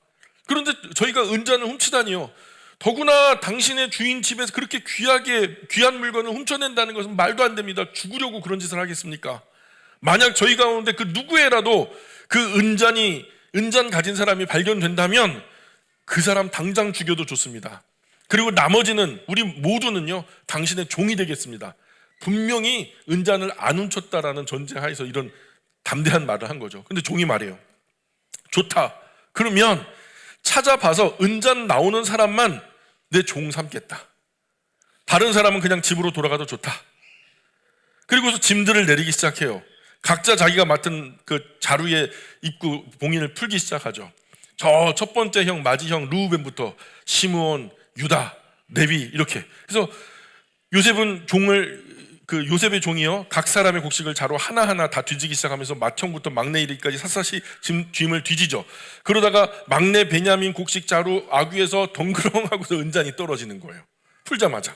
그런데 저희가 은잔을 훔치다니요. 더구나 당신의 주인 집에서 그렇게 귀한 물건을 훔쳐낸다는 것은 말도 안 됩니다. 죽으려고 그런 짓을 하겠습니까? 만약 저희 가운데 그 누구에라도 그 은잔 가진 사람이 발견된다면 그 사람 당장 죽여도 좋습니다. 그리고 나머지는 우리 모두는요 당신의 종이 되겠습니다. 분명히 은잔을 안 훔쳤다라는 전제하에서 이런 담대한 말을 한 거죠. 근데 종이 말해요. 좋다. 그러면 찾아봐서 은잔 나오는 사람만 내 종 삼겠다. 다른 사람은 그냥 집으로 돌아가도 좋다. 그리고서 짐들을 내리기 시작해요. 각자 자기가 맡은 그 자루의 입구 봉인을 풀기 시작하죠. 저 첫 번째 형 마지형 루우벤부터 시므온, 유다, 레위 이렇게. 그래서 요셉의 종이요 각 사람의 곡식을 자루 하나하나 다 뒤지기 시작하면서 맏형부터 막내 이르기까지 샅샅이 짐을 뒤지죠. 그러다가 막내 베냐민 곡식 자루 아귀에서 덩그렁하고서 은잔이 떨어지는 거예요. 풀자마자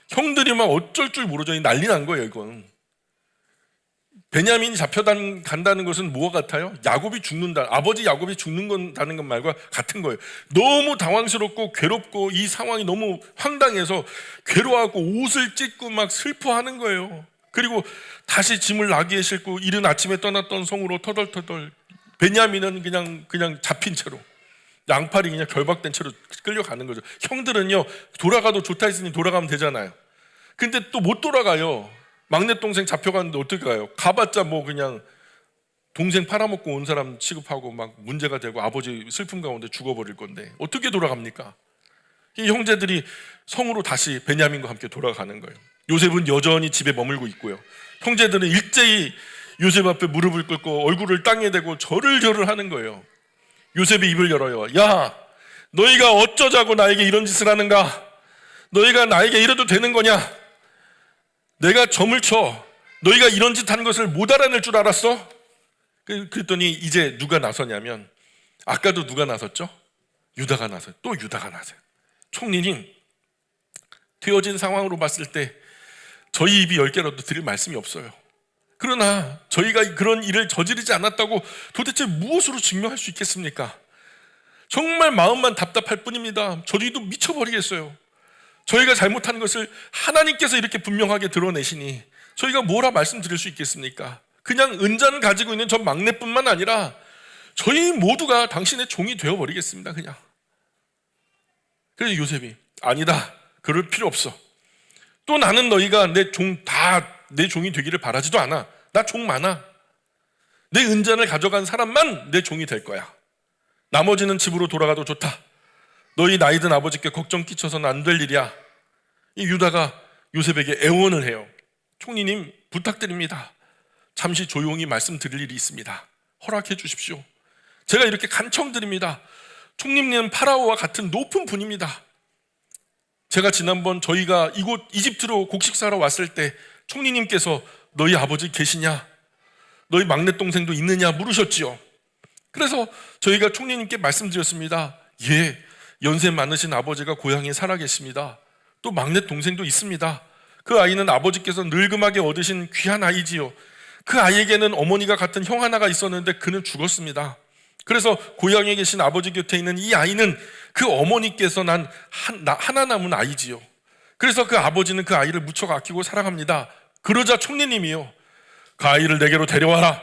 형들이 막 어쩔 줄 모르죠. 난리 난 거예요. 이건 베냐민이 잡혀간다는 것은 뭐와 같아요? 야곱이 죽는다. 아버지 야곱이 죽는다는 것 말과 같은 거예요. 너무 당황스럽고 괴롭고 이 상황이 너무 황당해서 괴로워하고 옷을 찢고 막 슬퍼하는 거예요. 그리고 다시 짐을 나귀에 싣고 이른 아침에 떠났던 성으로 터덜터덜. 베냐민은 그냥 잡힌 채로 양팔이 그냥 결박된 채로 끌려가는 거죠. 형들은요 돌아가도 좋다 했으니 돌아가면 되잖아요. 근데 또 못 돌아가요. 막내 동생 잡혀갔는데 어떻게 가요? 가봤자 뭐 그냥 동생 팔아먹고 온 사람 취급하고 막 문제가 되고 아버지 슬픔 가운데 죽어버릴 건데 어떻게 돌아갑니까? 이 형제들이 성으로 다시 베냐민과 함께 돌아가는 거예요. 요셉은 여전히 집에 머물고 있고요. 형제들은 일제히 요셉 앞에 무릎을 꿇고 얼굴을 땅에 대고 절을 하는 거예요. 요셉이 입을 열어요. 야, 너희가 어쩌자고 나에게 이런 짓을 하는가? 너희가 나에게 이래도 되는 거냐? 내가 점을 쳐 너희가 이런 짓 하는 것을 못 알아낼 줄 알았어? 그랬더니 이제 누가 나서냐면 아까도 누가 나섰죠? 유다가 나서요. 또 유다가 나서요. 총리님, 되어진 상황으로 봤을 때 저희 입이 10개라도 드릴 말씀이 없어요. 그러나 저희가 그런 일을 저지르지 않았다고 도대체 무엇으로 증명할 수 있겠습니까? 정말 마음만 답답할 뿐입니다. 저희도 미쳐버리겠어요. 저희가 잘못한 것을 하나님께서 이렇게 분명하게 드러내시니 저희가 뭐라 말씀드릴 수 있겠습니까? 그냥 은잔 가지고 있는 저 막내뿐만 아니라 저희 모두가 당신의 종이 되어버리겠습니다. 그냥. 그래서 요셉이 아니다. 그럴 필요 없어. 또 나는 너희가 내 종이 되기를 바라지도 않아. 나 종 많아. 내 은잔을 가져간 사람만 내 종이 될 거야. 나머지는 집으로 돌아가도 좋다. 너희 나이든 아버지께 걱정 끼쳐서는 안 될 일이야. 이 유다가 요셉에게 애원을 해요. 총리님 부탁드립니다. 잠시 조용히 말씀드릴 일이 있습니다. 허락해 주십시오. 제가 이렇게 간청드립니다. 총리님은 파라오와 같은 높은 분입니다. 제가 지난번 저희가 이곳 이집트로 곡식 사러 왔을 때 총리님께서 너희 아버지 계시냐? 너희 막내 동생도 있느냐 물으셨지요. 그래서 저희가 총리님께 말씀드렸습니다. 예, 연세 많으신 아버지가 고향에 살아계십니다. 또 막내 동생도 있습니다. 그 아이는 아버지께서 늙음하게 얻으신 귀한 아이지요. 그 아이에게는 어머니가 같은 형 하나가 있었는데 그는 죽었습니다. 그래서 고향에 계신 아버지 곁에 있는 이 아이는 그 어머니께서 하나 남은 아이지요. 그래서 그 아버지는 그 아이를 무척 아끼고 사랑합니다. 그러자 총리님이요, 그 아이를 내게로 데려와라.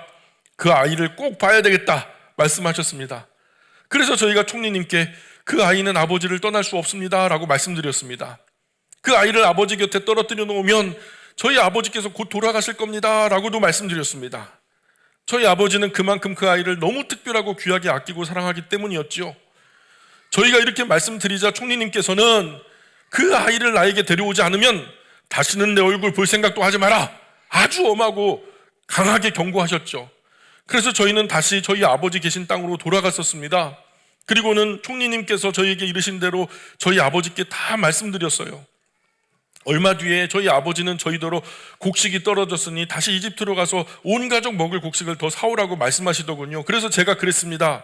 그 아이를 꼭 봐야 되겠다 말씀하셨습니다. 그래서 저희가 총리님께 그 아이는 아버지를 떠날 수 없습니다 라고 말씀드렸습니다. 그 아이를 아버지 곁에 떨어뜨려 놓으면 저희 아버지께서 곧 돌아가실 겁니다 라고도 말씀드렸습니다. 저희 아버지는 그만큼 그 아이를 너무 특별하고 귀하게 아끼고 사랑하기 때문이었죠. 저희가 이렇게 말씀드리자 총리님께서는 그 아이를 나에게 데려오지 않으면 다시는 내 얼굴 볼 생각도 하지 마라, 아주 엄하고 강하게 경고하셨죠. 그래서 저희는 다시 저희 아버지 계신 땅으로 돌아갔었습니다. 그리고는 총리님께서 저희에게 이르신 대로 저희 아버지께 다 말씀드렸어요. 얼마 뒤에 저희 아버지는 저희더러 곡식이 떨어졌으니 다시 이집트로 가서 온 가족 먹을 곡식을 더 사오라고 말씀하시더군요. 그래서 제가 그랬습니다.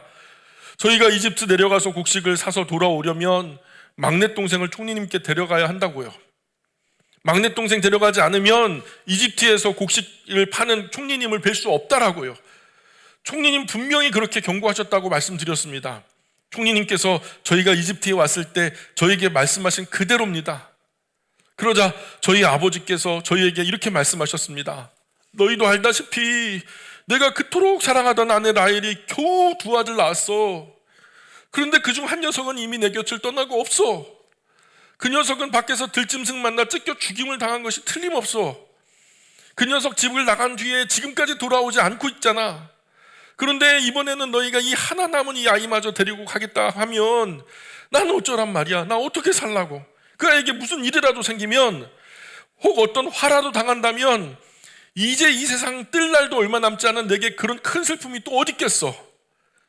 저희가 이집트 내려가서 곡식을 사서 돌아오려면 막내 동생을 총리님께 데려가야 한다고요. 막내 동생 데려가지 않으면 이집트에서 곡식을 파는 총리님을 뵐 수 없다라고요. 총리님 분명히 그렇게 경고하셨다고 말씀드렸습니다. 총리님께서 저희가 이집트에 왔을 때 저희에게 말씀하신 그대로입니다. 그러자 저희 아버지께서 저희에게 이렇게 말씀하셨습니다. 너희도 알다시피 내가 그토록 사랑하던 아내 라헬이 겨우 2 아들 낳았어. 그런데 그중 한 녀석은 이미 내 곁을 떠나고 없어. 그 녀석은 밖에서 들짐승 만나 찢겨 죽임을 당한 것이 틀림없어. 그 녀석 집을 나간 뒤에 지금까지 돌아오지 않고 있잖아. 그런데 이번에는 너희가 이 하나 남은 이 아이마저 데리고 가겠다 하면 나는 어쩌란 말이야. 나 어떻게 살라고. 그 아이에게 무슨 일이라도 생기면 혹 어떤 화라도 당한다면 이제 이 세상 뜰 날도 얼마 남지 않은 내게 그런 큰 슬픔이 또 어디 있겠어.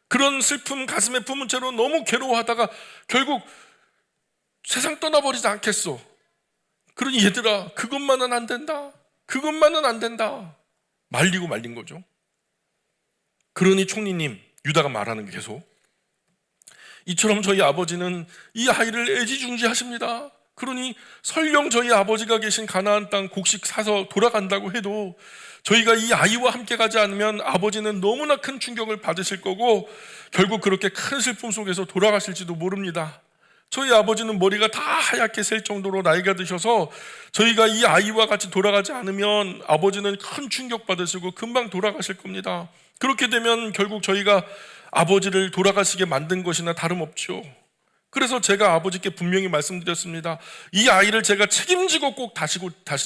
그런 슬픔 가슴에 품은 채로 너무 괴로워하다가 결국 세상 떠나버리지 않겠어. 그러니 얘들아, 그것만은 안 된다. 그것만은 안 된다. 말리고 말린 거죠. 그러니 총리님, 유다가 말하는 게 계속 이처럼 저희 아버지는 이 아이를 애지중지하십니다. 그러니 설령 저희 아버지가 계신 가나안 땅 곡식 사서 돌아간다고 해도 저희가 이 아이와 함께 가지 않으면 아버지는 너무나 큰 충격을 받으실 거고 결국 그렇게 큰 슬픔 속에서 돌아가실지도 모릅니다. 저희 아버지는 머리가 다 하얗게 셀 정도로 나이가 드셔서 저희가 이 아이와 같이 돌아가지 않으면 아버지는 큰 충격 받으시고 금방 돌아가실 겁니다. 그렇게 되면 결국 저희가 아버지를 돌아가시게 만든 것이나 다름없죠. 그래서 제가 아버지께 분명히 말씀드렸습니다. 이 아이를 제가 책임지고 꼭 다시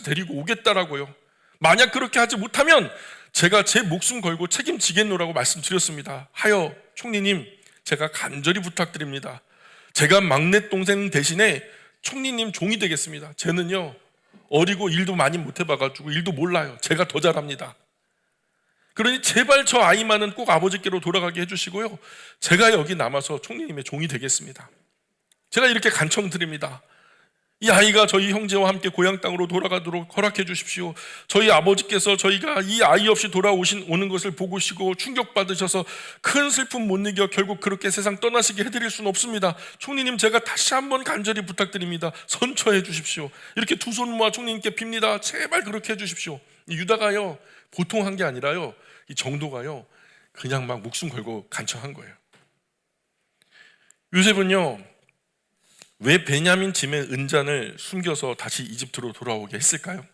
데리고 오겠다라고요. 만약 그렇게 하지 못하면 제가 제 목숨 걸고 책임지겠노라고 말씀드렸습니다. 하여 총리님, 제가 간절히 부탁드립니다. 제가 막내 동생 대신에 총리님 종이 되겠습니다. 쟤는요 어리고 일도 많이 못 해봐가지고 일도 몰라요. 제가 더 잘합니다. 그러니 제발 저 아이만은 꼭 아버지께로 돌아가게 해주시고요, 제가 여기 남아서 총리님의 종이 되겠습니다. 제가 이렇게 간청드립니다. 이 아이가 저희 형제와 함께 고향 땅으로 돌아가도록 허락해 주십시오. 저희 아버지께서 저희가 이 아이 없이 오는 것을 보시고 충격받으셔서 큰 슬픔 못 이겨 결국 그렇게 세상 떠나시게 해드릴 수는 없습니다. 총리님, 제가 다시 한번 간절히 부탁드립니다. 선처해 주십시오. 이렇게 두 손 모아 총리님께 빕니다. 제발 그렇게 해주십시오. 유다가요 보통 한 게 아니라요, 이 정도가요 그냥 막 목숨 걸고 간청한 거예요. 요셉은요 왜 베냐민 짐의 은잔을 숨겨서 다시 이집트로 돌아오게 했을까요?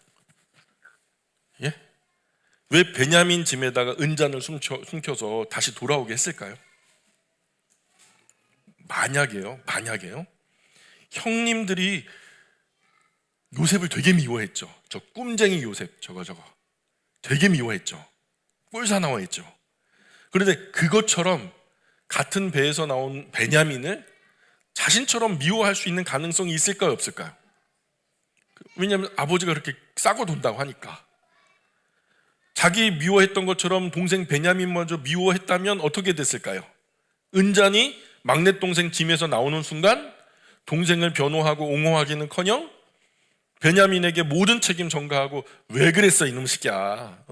예? 왜 베냐민 짐에다가 은잔을 숨겨서 다시 돌아오게 했을까요? 만약에요 형님들이 요셉을 되게 미워했죠. 저 꿈쟁이 요셉 저거 되게 미워했죠. 꼴사나워했죠. 그런데 그것처럼 같은 배에서 나온 베냐민을 자신처럼 미워할 수 있는 가능성이 있을까요, 없을까요? 왜냐하면 아버지가 그렇게 싸고 돈다고 하니까. 자기 미워했던 것처럼 동생 베냐민마저 미워했다면 어떻게 됐을까요? 은잔이 막내 동생 짐에서 나오는 순간 동생을 변호하고 옹호하기는커녕 베냐민에게 모든 책임 전가하고 왜 그랬어 이놈 새끼야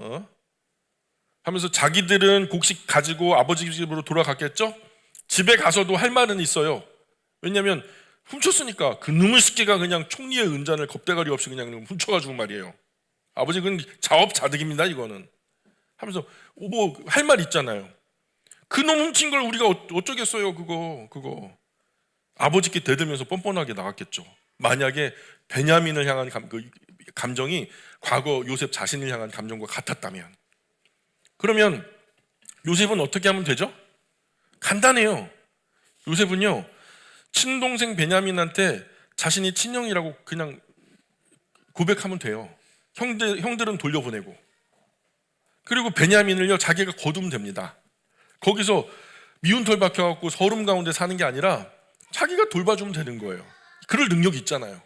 하면서 자기들은 곡식 가지고 아버지 집으로 돌아갔겠죠? 집에 가서도 할 말은 있어요. 왜냐하면 훔쳤으니까 그 놈의 새끼가 그냥 총리의 은잔을 겁대가리 없이 그냥 훔쳐가지고 말이에요. 아버지 그건 자업자득입니다 이거는 하면서 뭐 할 말 있잖아요. 그 놈 훔친 걸 우리가 어쩌겠어요. 그거 아버지께 대들면서 뻔뻔하게 나갔겠죠. 만약에 베냐민을 향한 감정이 과거 요셉 자신을 향한 감정과 같았다면, 그러면 요셉은 어떻게 하면 되죠? 간단해요. 요셉은요 친동생 베냐민한테 자신이 친형이라고 그냥 고백하면 돼요. 형들은 돌려보내고, 그리고 베냐민을요 자기가 거두면 됩니다. 거기서 미운 털 박혀갖고 서름 가운데 사는 게 아니라 자기가 돌봐주면 되는 거예요. 그럴 능력이 있잖아요.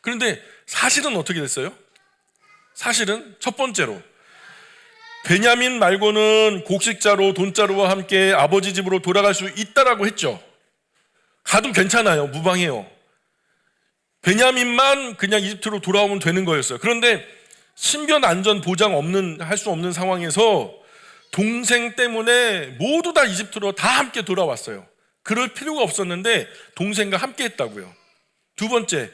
그런데 사실은 어떻게 됐어요? 사실은 첫 번째로 베냐민 말고는 곡식자로 돈자루와 함께 아버지 집으로 돌아갈 수 있다라고 했죠. 가도 괜찮아요. 무방해요. 베냐민만 그냥 이집트로 돌아오면 되는 거였어요. 그런데 신변 안전 보장 없는, 할 수 없는 상황에서 동생 때문에 모두 다 이집트로 다 함께 돌아왔어요. 그럴 필요가 없었는데 동생과 함께 했다고요. 두 번째,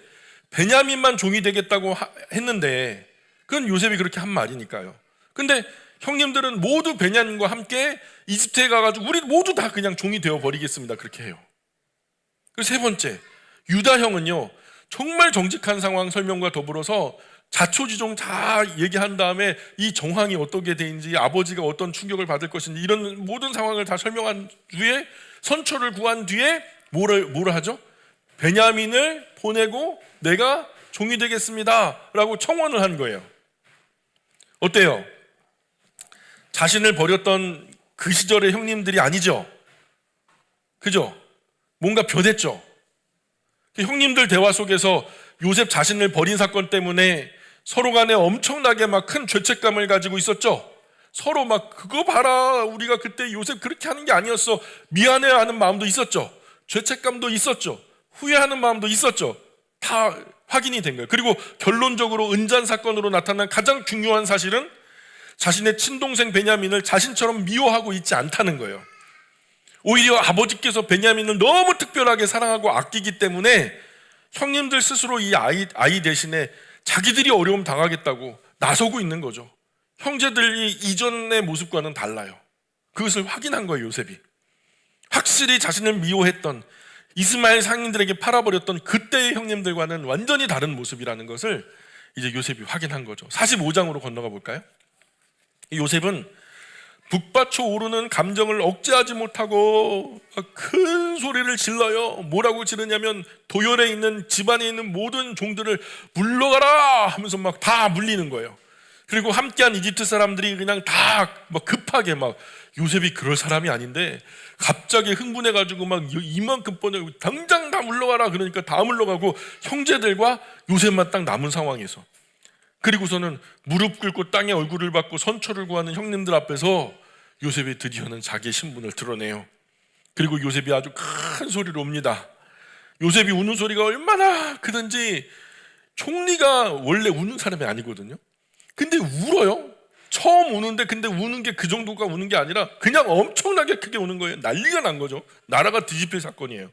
베냐민만 종이 되겠다고 했는데 그건 요셉이 그렇게 한 말이니까요. 근데 형님들은 모두 베냐민과 함께 이집트에 가가지고 우리 모두 다 그냥 종이 되어 버리겠습니다. 그렇게 해요. 그리고 세 번째, 유다 형은요, 정말 정직한 상황 설명과 더불어서 자초지종 다 얘기한 다음에 이 정황이 어떻게 되는지, 아버지가 어떤 충격을 받을 것인지 이런 모든 상황을 다 설명한 뒤에, 선처를 구한 뒤에 뭐를 하죠? 베냐민을 보내고 내가 종이 되겠습니다 라고 청원을 한 거예요. 어때요? 자신을 버렸던 그 시절의 형님들이 아니죠? 그죠? 뭔가 변했죠? 형님들 대화 속에서 요셉 자신을 버린 사건 때문에 서로 간에 엄청나게 막 큰 죄책감을 가지고 있었죠. 서로 막 그거 봐라, 우리가 그때 요셉 그렇게 하는 게 아니었어, 미안해하는 마음도 있었죠. 죄책감도 있었죠. 후회하는 마음도 있었죠. 다 확인이 된 거예요. 그리고 결론적으로 은잔 사건으로 나타난 가장 중요한 사실은 자신의 친동생 베냐민을 자신처럼 미워하고 있지 않다는 거예요. 오히려 아버지께서 베냐민을 너무 특별하게 사랑하고 아끼기 때문에 형님들 스스로 이 아이 대신에 자기들이 어려움 당하겠다고 나서고 있는 거죠. 형제들이 이전의 모습과는 달라요. 그것을 확인한 거예요, 요셉이. 확실히 자신을 미워했던, 이스마엘 상인들에게 팔아버렸던 그때의 형님들과는 완전히 다른 모습이라는 것을 이제 요셉이 확인한 거죠. 45장으로 건너가 볼까요? 요셉은 북받쳐 오르는 감정을 억제하지 못하고 큰 소리를 질러요. 뭐라고 지르냐면 도열에 있는, 집안에 있는 모든 종들을 물러가라 하면서 막 다 물리는 거예요. 그리고 함께한 이집트 사람들이 그냥 다 막 급하게, 막 요셉이 그럴 사람이 아닌데 갑자기 흥분해가지고 막 이만큼 뻔해 당장 다 물러가라 그러니까 다 물러가고 형제들과 요셉만 딱 남은 상황에서, 그리고서는 무릎 꿇고 땅에 얼굴을 받고 선처를 구하는 형님들 앞에서 요셉이 드디어는 자기의 신분을 드러내요. 그리고 요셉이 아주 큰 소리로 웁니다. 요셉이 우는 소리가 얼마나 크든지, 총리가 원래 우는 사람이 아니거든요. 근데 울어요. 처음 우는데, 근데 우는 게 그 정도가 우는 게 아니라 그냥 엄청나게 크게 우는 거예요. 난리가 난 거죠. 나라가 뒤집힐 사건이에요.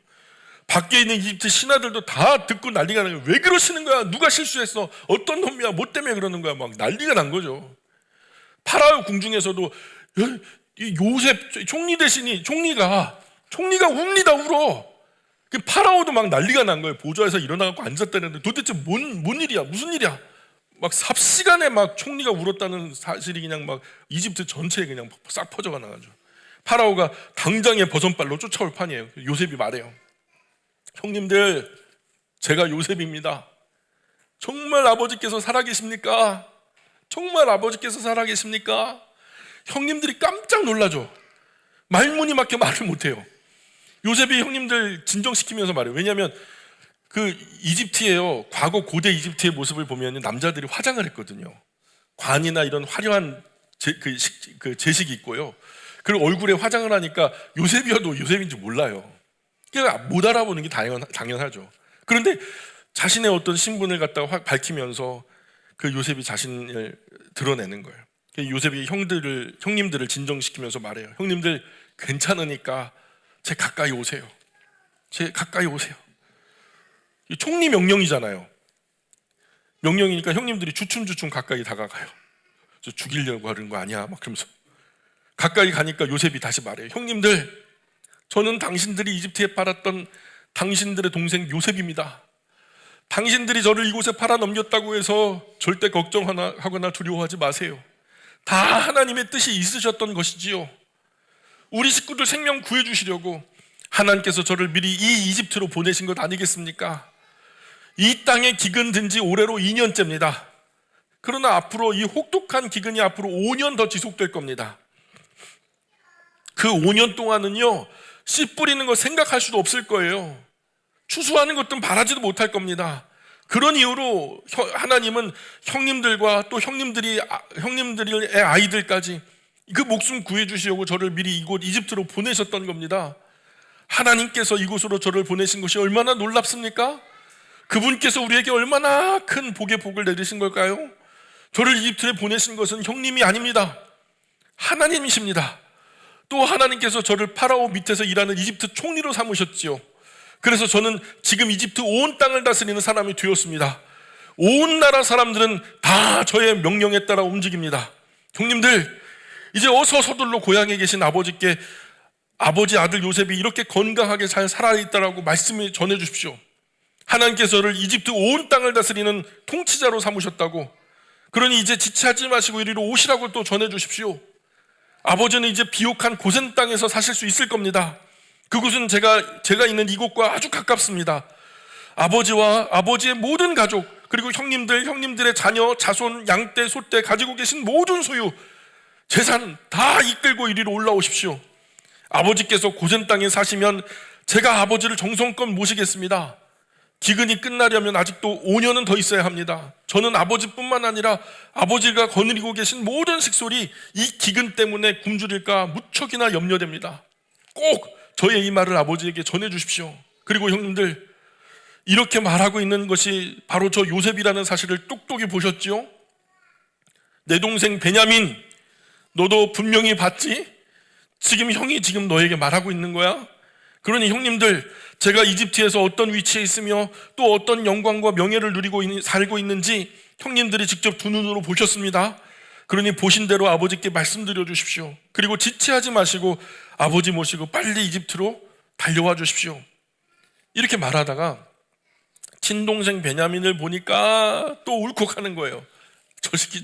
밖에 있는 이집트 신하들도 다 듣고 난리가 나요. 왜 그러시는 거야? 누가 실수했어? 어떤 놈이야? 뭐 때문에 그러는 거야? 막 난리가 난 거죠. 파라오 궁중에서도 이 요셉 총리 대신이, 총리가 웁니다, 울어. 그 파라오도 막 난리가 난 거예요. 보좌에서 일어나고 앉았다는데 도대체 뭔 일이야? 무슨 일이야? 막 삽시간에 막 총리가 울었다는 사실이 그냥 막 이집트 전체에 그냥 싹 퍼져가 나가죠. 파라오가 당장에 버선발로 쫓아올 판이에요. 요셉이 말해요. 형님들, 제가 요셉입니다. 정말 아버지께서 살아계십니까? 정말 아버지께서 살아계십니까? 형님들이 깜짝 놀라죠. 말문이 막혀 말을 못해요. 요셉이 형님들 진정시키면서 말해요. 왜냐하면 그 이집트예요. 과거 고대 이집트의 모습을 보면 남자들이 화장을 했거든요. 관이나 이런 화려한 제식이 있고요. 그리고 얼굴에 화장을 하니까 요셉이어도 요셉인지 몰라요. 그러니까 못 알아보는 게 당연하죠. 그런데 자신의 어떤 신분을 갖다가 밝히면서 그 요셉이 자신을 드러내는 거예요. 요셉이 형님들을 진정시키면서 말해요. 형님들 괜찮으니까 제 가까이 오세요. 제 가까이 오세요. 총리 명령이잖아요. 명령이니까 형님들이 주춤주춤 가까이 다가가요. 저 죽이려고 하는 거 아니야? 막 그러면서 가까이 가니까 요셉이 다시 말해요. 형님들, 저는 당신들이 이집트에 팔았던 당신들의 동생 요셉입니다. 당신들이 저를 이곳에 팔아 넘겼다고 해서 절대 걱정하거나 두려워하지 마세요. 다 하나님의 뜻이 있으셨던 것이지요. 우리 식구들 생명 구해주시려고 하나님께서 저를 미리 이 이집트로 보내신 것 아니겠습니까? 이 땅에 기근 든 지 올해로 2년째입니다. 그러나 앞으로 이 혹독한 기근이 앞으로 5년 더 지속될 겁니다. 그 5년 동안은요, 씨 뿌리는 거 생각할 수도 없을 거예요. 추수하는 것도 바라지도 못할 겁니다. 그런 이유로 하나님은 형님들과 또 형님들의 아이들까지 그 목숨 구해주시려고 저를 미리 이곳 이집트로 보내셨던 겁니다. 하나님께서 이곳으로 저를 보내신 것이 얼마나 놀랍습니까? 그분께서 우리에게 얼마나 큰 복의 복을 내리신 걸까요? 저를 이집트에 보내신 것은 형님이 아닙니다. 하나님이십니다. 또 하나님께서 저를 파라오 밑에서 일하는 이집트 총리로 삼으셨지요. 그래서 저는 지금 이집트 온 땅을 다스리는 사람이 되었습니다. 온 나라 사람들은 다 저의 명령에 따라 움직입니다. 형님들, 이제 어서 서둘러 고향에 계신 아버지께 아버지 아들 요셉이 이렇게 건강하게 잘 살아있다라고 말씀을 전해 주십시오. 하나님께서 저를 이집트 온 땅을 다스리는 통치자로 삼으셨다고. 그러니 이제 지체하지 마시고 이리로 오시라고 또 전해 주십시오. 아버지는 이제 비옥한 고센 땅에서 사실 수 있을 겁니다. 그곳은 제가 있는 이곳과 아주 가깝습니다. 아버지와 아버지의 모든 가족, 그리고 형님들, 형님들의 자녀, 자손, 양떼, 소떼, 가지고 계신 모든 소유, 재산 다 이끌고 이리로 올라오십시오. 아버지께서 고센 땅에 사시면 제가 아버지를 정성껏 모시겠습니다. 기근이 끝나려면 아직도 5년은 더 있어야 합니다. 저는 아버지뿐만 아니라 아버지가 거느리고 계신 모든 식솔이 이 기근 때문에 굶주릴까 무척이나 염려됩니다. 꼭 저의 이 말을 아버지에게 전해 주십시오. 그리고 형님들, 이렇게 말하고 있는 것이 바로 저 요셉이라는 사실을 똑똑히 보셨지요? 내 동생 베냐민, 너도 분명히 봤지? 지금 형이 지금 너에게 말하고 있는 거야? 그러니 형님들, 제가 이집트에서 어떤 위치에 있으며 또 어떤 영광과 명예를 누리고 살고 있는지 형님들이 직접 두 눈으로 보셨습니다. 그러니 보신 대로 아버지께 말씀드려 주십시오. 그리고 지체하지 마시고 아버지 모시고 빨리 이집트로 달려와 주십시오. 이렇게 말하다가 친동생 베냐민을 보니까 또 울컥하는 거예요. 저 새끼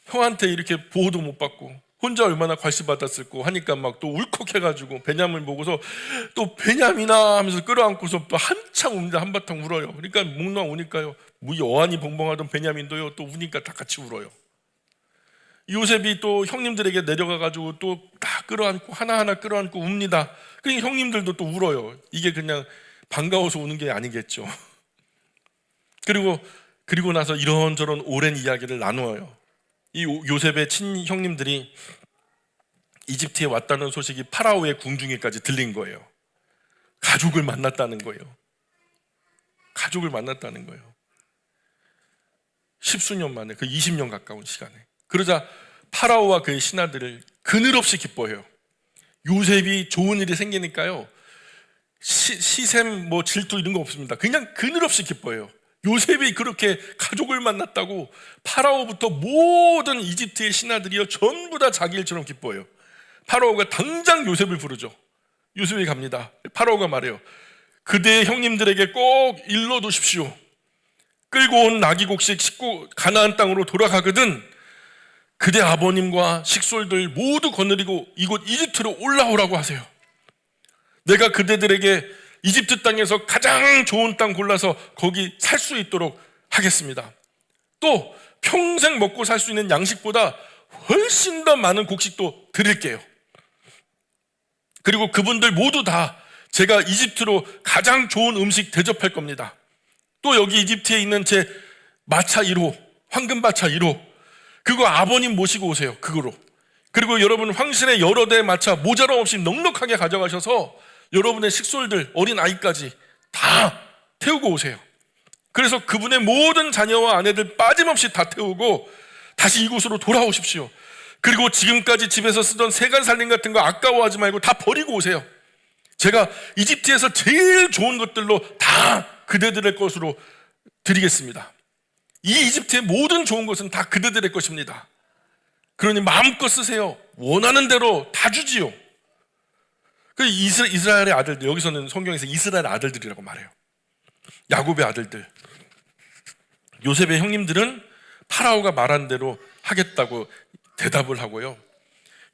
형한테 이렇게 보호도 못 받고 혼자 얼마나 괄시받았을 거 하니까 막 또 울컥해가지고 베냐민 보고서 또 베냐민아 하면서 끌어안고서 또 한창 웁니다. 한바탕 울어요. 그러니까 목 놓아 우니까요, 어안이 벙벙하던 베냐민도요 또 우니까 다 같이 울어요. 요셉이 또 형님들에게 내려가가지고 또 다 끌어안고 하나하나 끌어안고 웁니다. 그러니까 형님들도 또 울어요. 이게 그냥 반가워서 우는 게 아니겠죠. 그리고 나서 이런저런 오랜 이야기를 나누어요. 이 요셉의 친형님들이 이집트에 왔다는 소식이 파라오의 궁중에까지 들린 거예요. 가족을 만났다는 거예요. 가족을 만났다는 거예요. 십수년 만에, 그 20년 가까운 시간에. 그러자 파라오와 그의 신하들을 그늘없이 기뻐해요. 요셉이 좋은 일이 생기니까요, 시샘 질투 이런 거 없습니다. 그냥 그늘없이 기뻐해요. 요셉이 그렇게 가족을 만났다고 파라오부터 모든 이집트의 신하들이요 전부 다 자기 일처럼 기뻐해요. 파라오가 당장 요셉을 부르죠. 요셉이 갑니다. 파라오가 말해요. 그대의 형님들에게 꼭 일러두십시오. 끌고 온 나귀곡식 싣고 가나안 땅으로 돌아가거든 그대 아버님과 식솔들 모두 거느리고 이곳 이집트로 올라오라고 하세요. 내가 그대들에게 이집트 땅에서 가장 좋은 땅 골라서 거기 살 수 있도록 하겠습니다. 또 평생 먹고 살 수 있는 양식보다 훨씬 더 많은 곡식도 드릴게요. 그리고 그분들 모두 다 제가 이집트로 가장 좋은 음식 대접할 겁니다. 또 여기 이집트에 있는 제 마차 1호, 황금 마차 1호, 그거 아버님 모시고 오세요. 그거로. 그리고 여러분 황실의 여러 대의 마차 모자람 없이 넉넉하게 가져가셔서 여러분의 식솔들, 어린 아이까지 다 태우고 오세요. 그래서 그분의 모든 자녀와 아내들 빠짐없이 다 태우고 다시 이곳으로 돌아오십시오. 그리고 지금까지 집에서 쓰던 세간살림 같은 거 아까워하지 말고 다 버리고 오세요. 제가 이집트에서 제일 좋은 것들로 다 그대들의 것으로 드리겠습니다. 이 이집트의 모든 좋은 것은 다 그대들의 것입니다. 그러니 마음껏 쓰세요. 원하는 대로 다 주지요. 그 이스라엘의 아들들, 여기서는 성경에서 이스라엘 아들들이라고 말해요. 야곱의 아들들. 요셉의 형님들은 파라오가 말한 대로 하겠다고 대답을 하고요.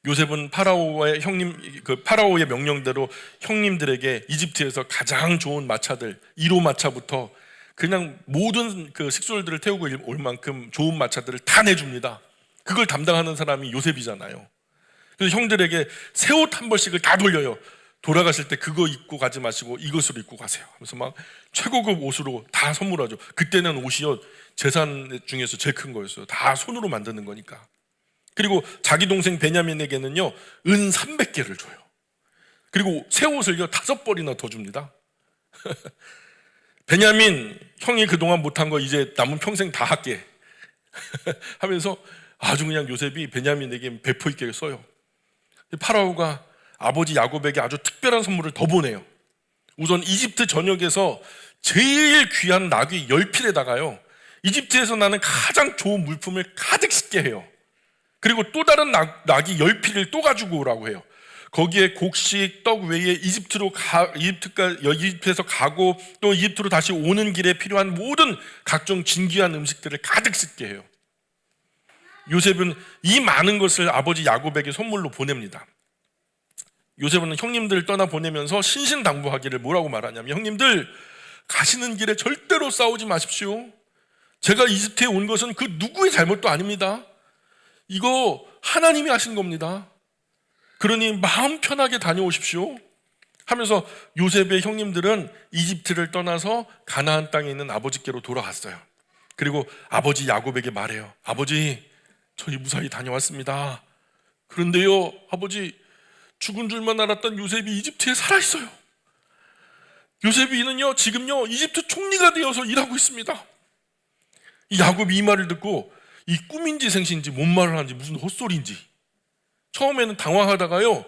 요셉은 파라오의 명령대로 형님들에게 이집트에서 가장 좋은 마차들, 1호 마차부터 그냥 모든 그 식솔들을 태우고 올 만큼 좋은 마차들을 다 내줍니다. 그걸 담당하는 사람이 요셉이잖아요. 그래서 형들에게 새 옷 한 벌씩을 다 돌려요. 돌아가실 때 그거 입고 가지 마시고 이것으로 입고 가세요. 그래서 막 최고급 옷으로 다 선물하죠. 그때는 옷이요 재산 중에서 제일 큰 거였어요. 다 손으로 만드는 거니까. 그리고 자기 동생 베냐민에게는요 은 300개를 줘요. 그리고 새 옷을요 5벌이나 더 줍니다. 베냐민, 형이 그동안 못한 거 이제 남은 평생 다 할게 하면서 아주 그냥 요셉이 베냐민에게 배포 있게 써요. 파라오가 아버지 야곱에게 아주 특별한 선물을 더 보내요. 우선 이집트 전역에서 제일 귀한 나귀 10필에다가요, 이집트에서 나는 가장 좋은 물품을 가득 싣게 해요. 그리고 또 다른 나귀 10필을 또 가지고 오라고 해요. 거기에 곡식, 떡 외에 이집트에서 가고 또 이집트로 다시 오는 길에 필요한 모든 각종 진귀한 음식들을 가득 싣게 해요. 요셉은 이 많은 것을 아버지 야곱에게 선물로 보냅니다. 요셉은 형님들 떠나보내면서 신신당부하기를 뭐라고 말하냐면, 형님들 가시는 길에 절대로 싸우지 마십시오. 제가 이집트에 온 것은 그 누구의 잘못도 아닙니다. 이거 하나님이 하신 겁니다. 그러니 마음 편하게 다녀오십시오 하면서 요셉의 형님들은 이집트를 떠나서 가나안 땅에 있는 아버지께로 돌아갔어요. 그리고 아버지 야곱에게 말해요. 아버지, 저희 무사히 다녀왔습니다. 그런데요, 아버지, 죽은 줄만 알았던 요셉이 이집트에 살아있어요. 요셉이는요, 지금요 이집트 총리가 되어서 일하고 있습니다. 이 야곱이 이 말을 듣고 이 꿈인지 생신인지 뭔 말을 하는지 무슨 헛소리인지 처음에는 당황하다가요,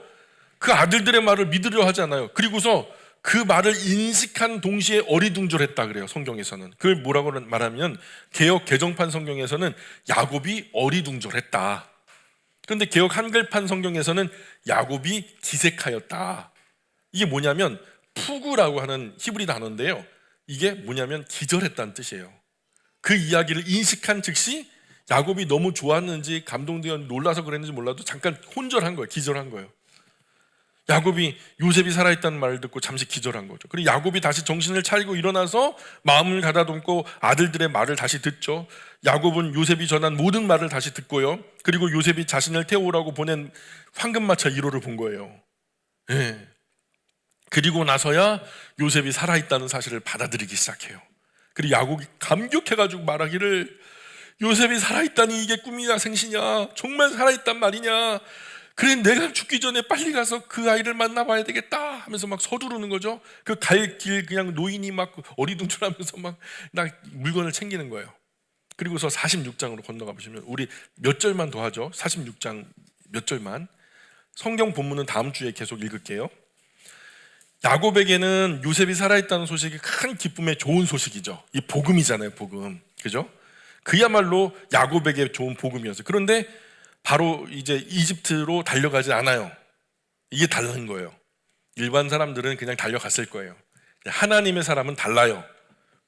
그 아들들의 말을 믿으려 하지 않아요. 그리고서 그 말을 인식한 동시에 어리둥절했다 그래요, 성경에서는. 그걸 뭐라고 말하면, 개역 개정판 성경에서는 야곱이 어리둥절했다. 그런데 개역 한글판 성경에서는 야곱이 기색하였다. 이게 뭐냐면 푸구라고 하는 히브리 단어인데요, 이게 뭐냐면 기절했다는 뜻이에요. 그 이야기를 인식한 즉시 야곱이 너무 좋았는지 감동되어 놀라서 그랬는지 몰라도 잠깐 혼절한 거예요. 기절한 거예요. 야곱이 요셉이 살아있다는 말을 듣고 잠시 기절한 거죠. 그리고 야곱이 다시 정신을 차리고 일어나서 마음을 가다듬고 아들들의 말을 다시 듣죠. 야곱은 요셉이 전한 모든 말을 다시 듣고요, 그리고 요셉이 자신을 태우라고 보낸 황금마차 1호를 본 거예요. 네. 그리고 나서야 요셉이 살아있다는 사실을 받아들이기 시작해요. 그리고 야곱이 감격해가지고 말하기를, 요셉이 살아있다니 이게 꿈이냐 생시냐, 정말 살아있단 말이냐, 그래 내가 죽기 전에 빨리 가서 그 아이를 만나봐야 되겠다 하면서 막 서두르는 거죠. 그 갈 길 그냥 노인이 막 어리둥절하면서 막 물건을 챙기는 거예요. 그리고서 46장으로 건너가 보시면, 우리 몇 절만 더 하죠. 46장 몇 절만. 성경 본문은 다음 주에 계속 읽을게요. 야곱에게는 요셉이 살아있다는 소식이 큰 기쁨의 좋은 소식이죠. 이 복음이잖아요, 복음. 그죠? 그야말로 야곱에게 좋은 복음이었어요. 그런데 바로 이제 이집트로 달려가지 않아요. 이게 다른 거예요. 일반 사람들은 그냥 달려갔을 거예요. 하나님의 사람은 달라요.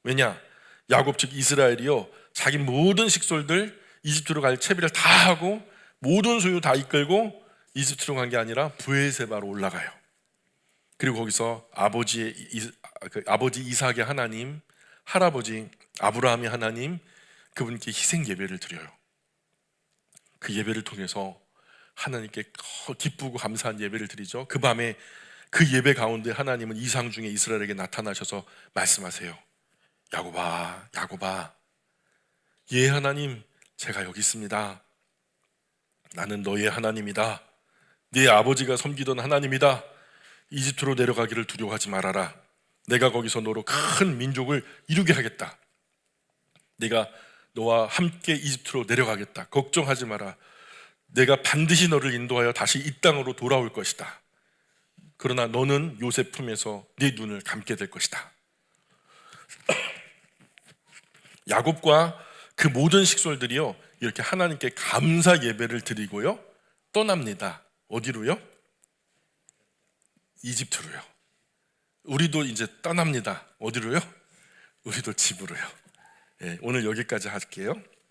왜냐? 야곱 즉 이스라엘이요, 자기 모든 식솔들 이집트로 갈 채비를 다 하고 모든 소유 다 이끌고 이집트로 간 게 아니라 브에세바로 올라가요. 그리고 거기서 아버지 이삭의 하나님, 할아버지 아브라함의 하나님, 그분께 희생 예배를 드려요. 그 예배를 통해서 하나님께 기쁘고 감사한 예배를 드리죠. 그 밤에 그 예배 가운데 하나님은 이상 중에 이스라엘에게 나타나셔서 말씀하세요. 야곱아, 야곱아, 예 하나님, 제가 여기 있습니다. 나는 너의 하나님이다. 네 아버지가 섬기던 하나님이다. 이집트로 내려가기를 두려워하지 말아라. 내가 거기서 너로 큰 민족을 이루게 하겠다. 내가 너와 함께 이집트로 내려가겠다. 걱정하지 마라. 내가 반드시 너를 인도하여 다시 이 땅으로 돌아올 것이다. 그러나 너는 요셉 품에서 네 눈을 감게 될 것이다. 야곱과 그 모든 식솔들이요, 이렇게 하나님께 감사 예배를 드리고요 떠납니다. 어디로요? 이집트로요. 우리도 이제 떠납니다. 어디로요? 우리도 집으로요. 네, 오늘 여기까지 할게요.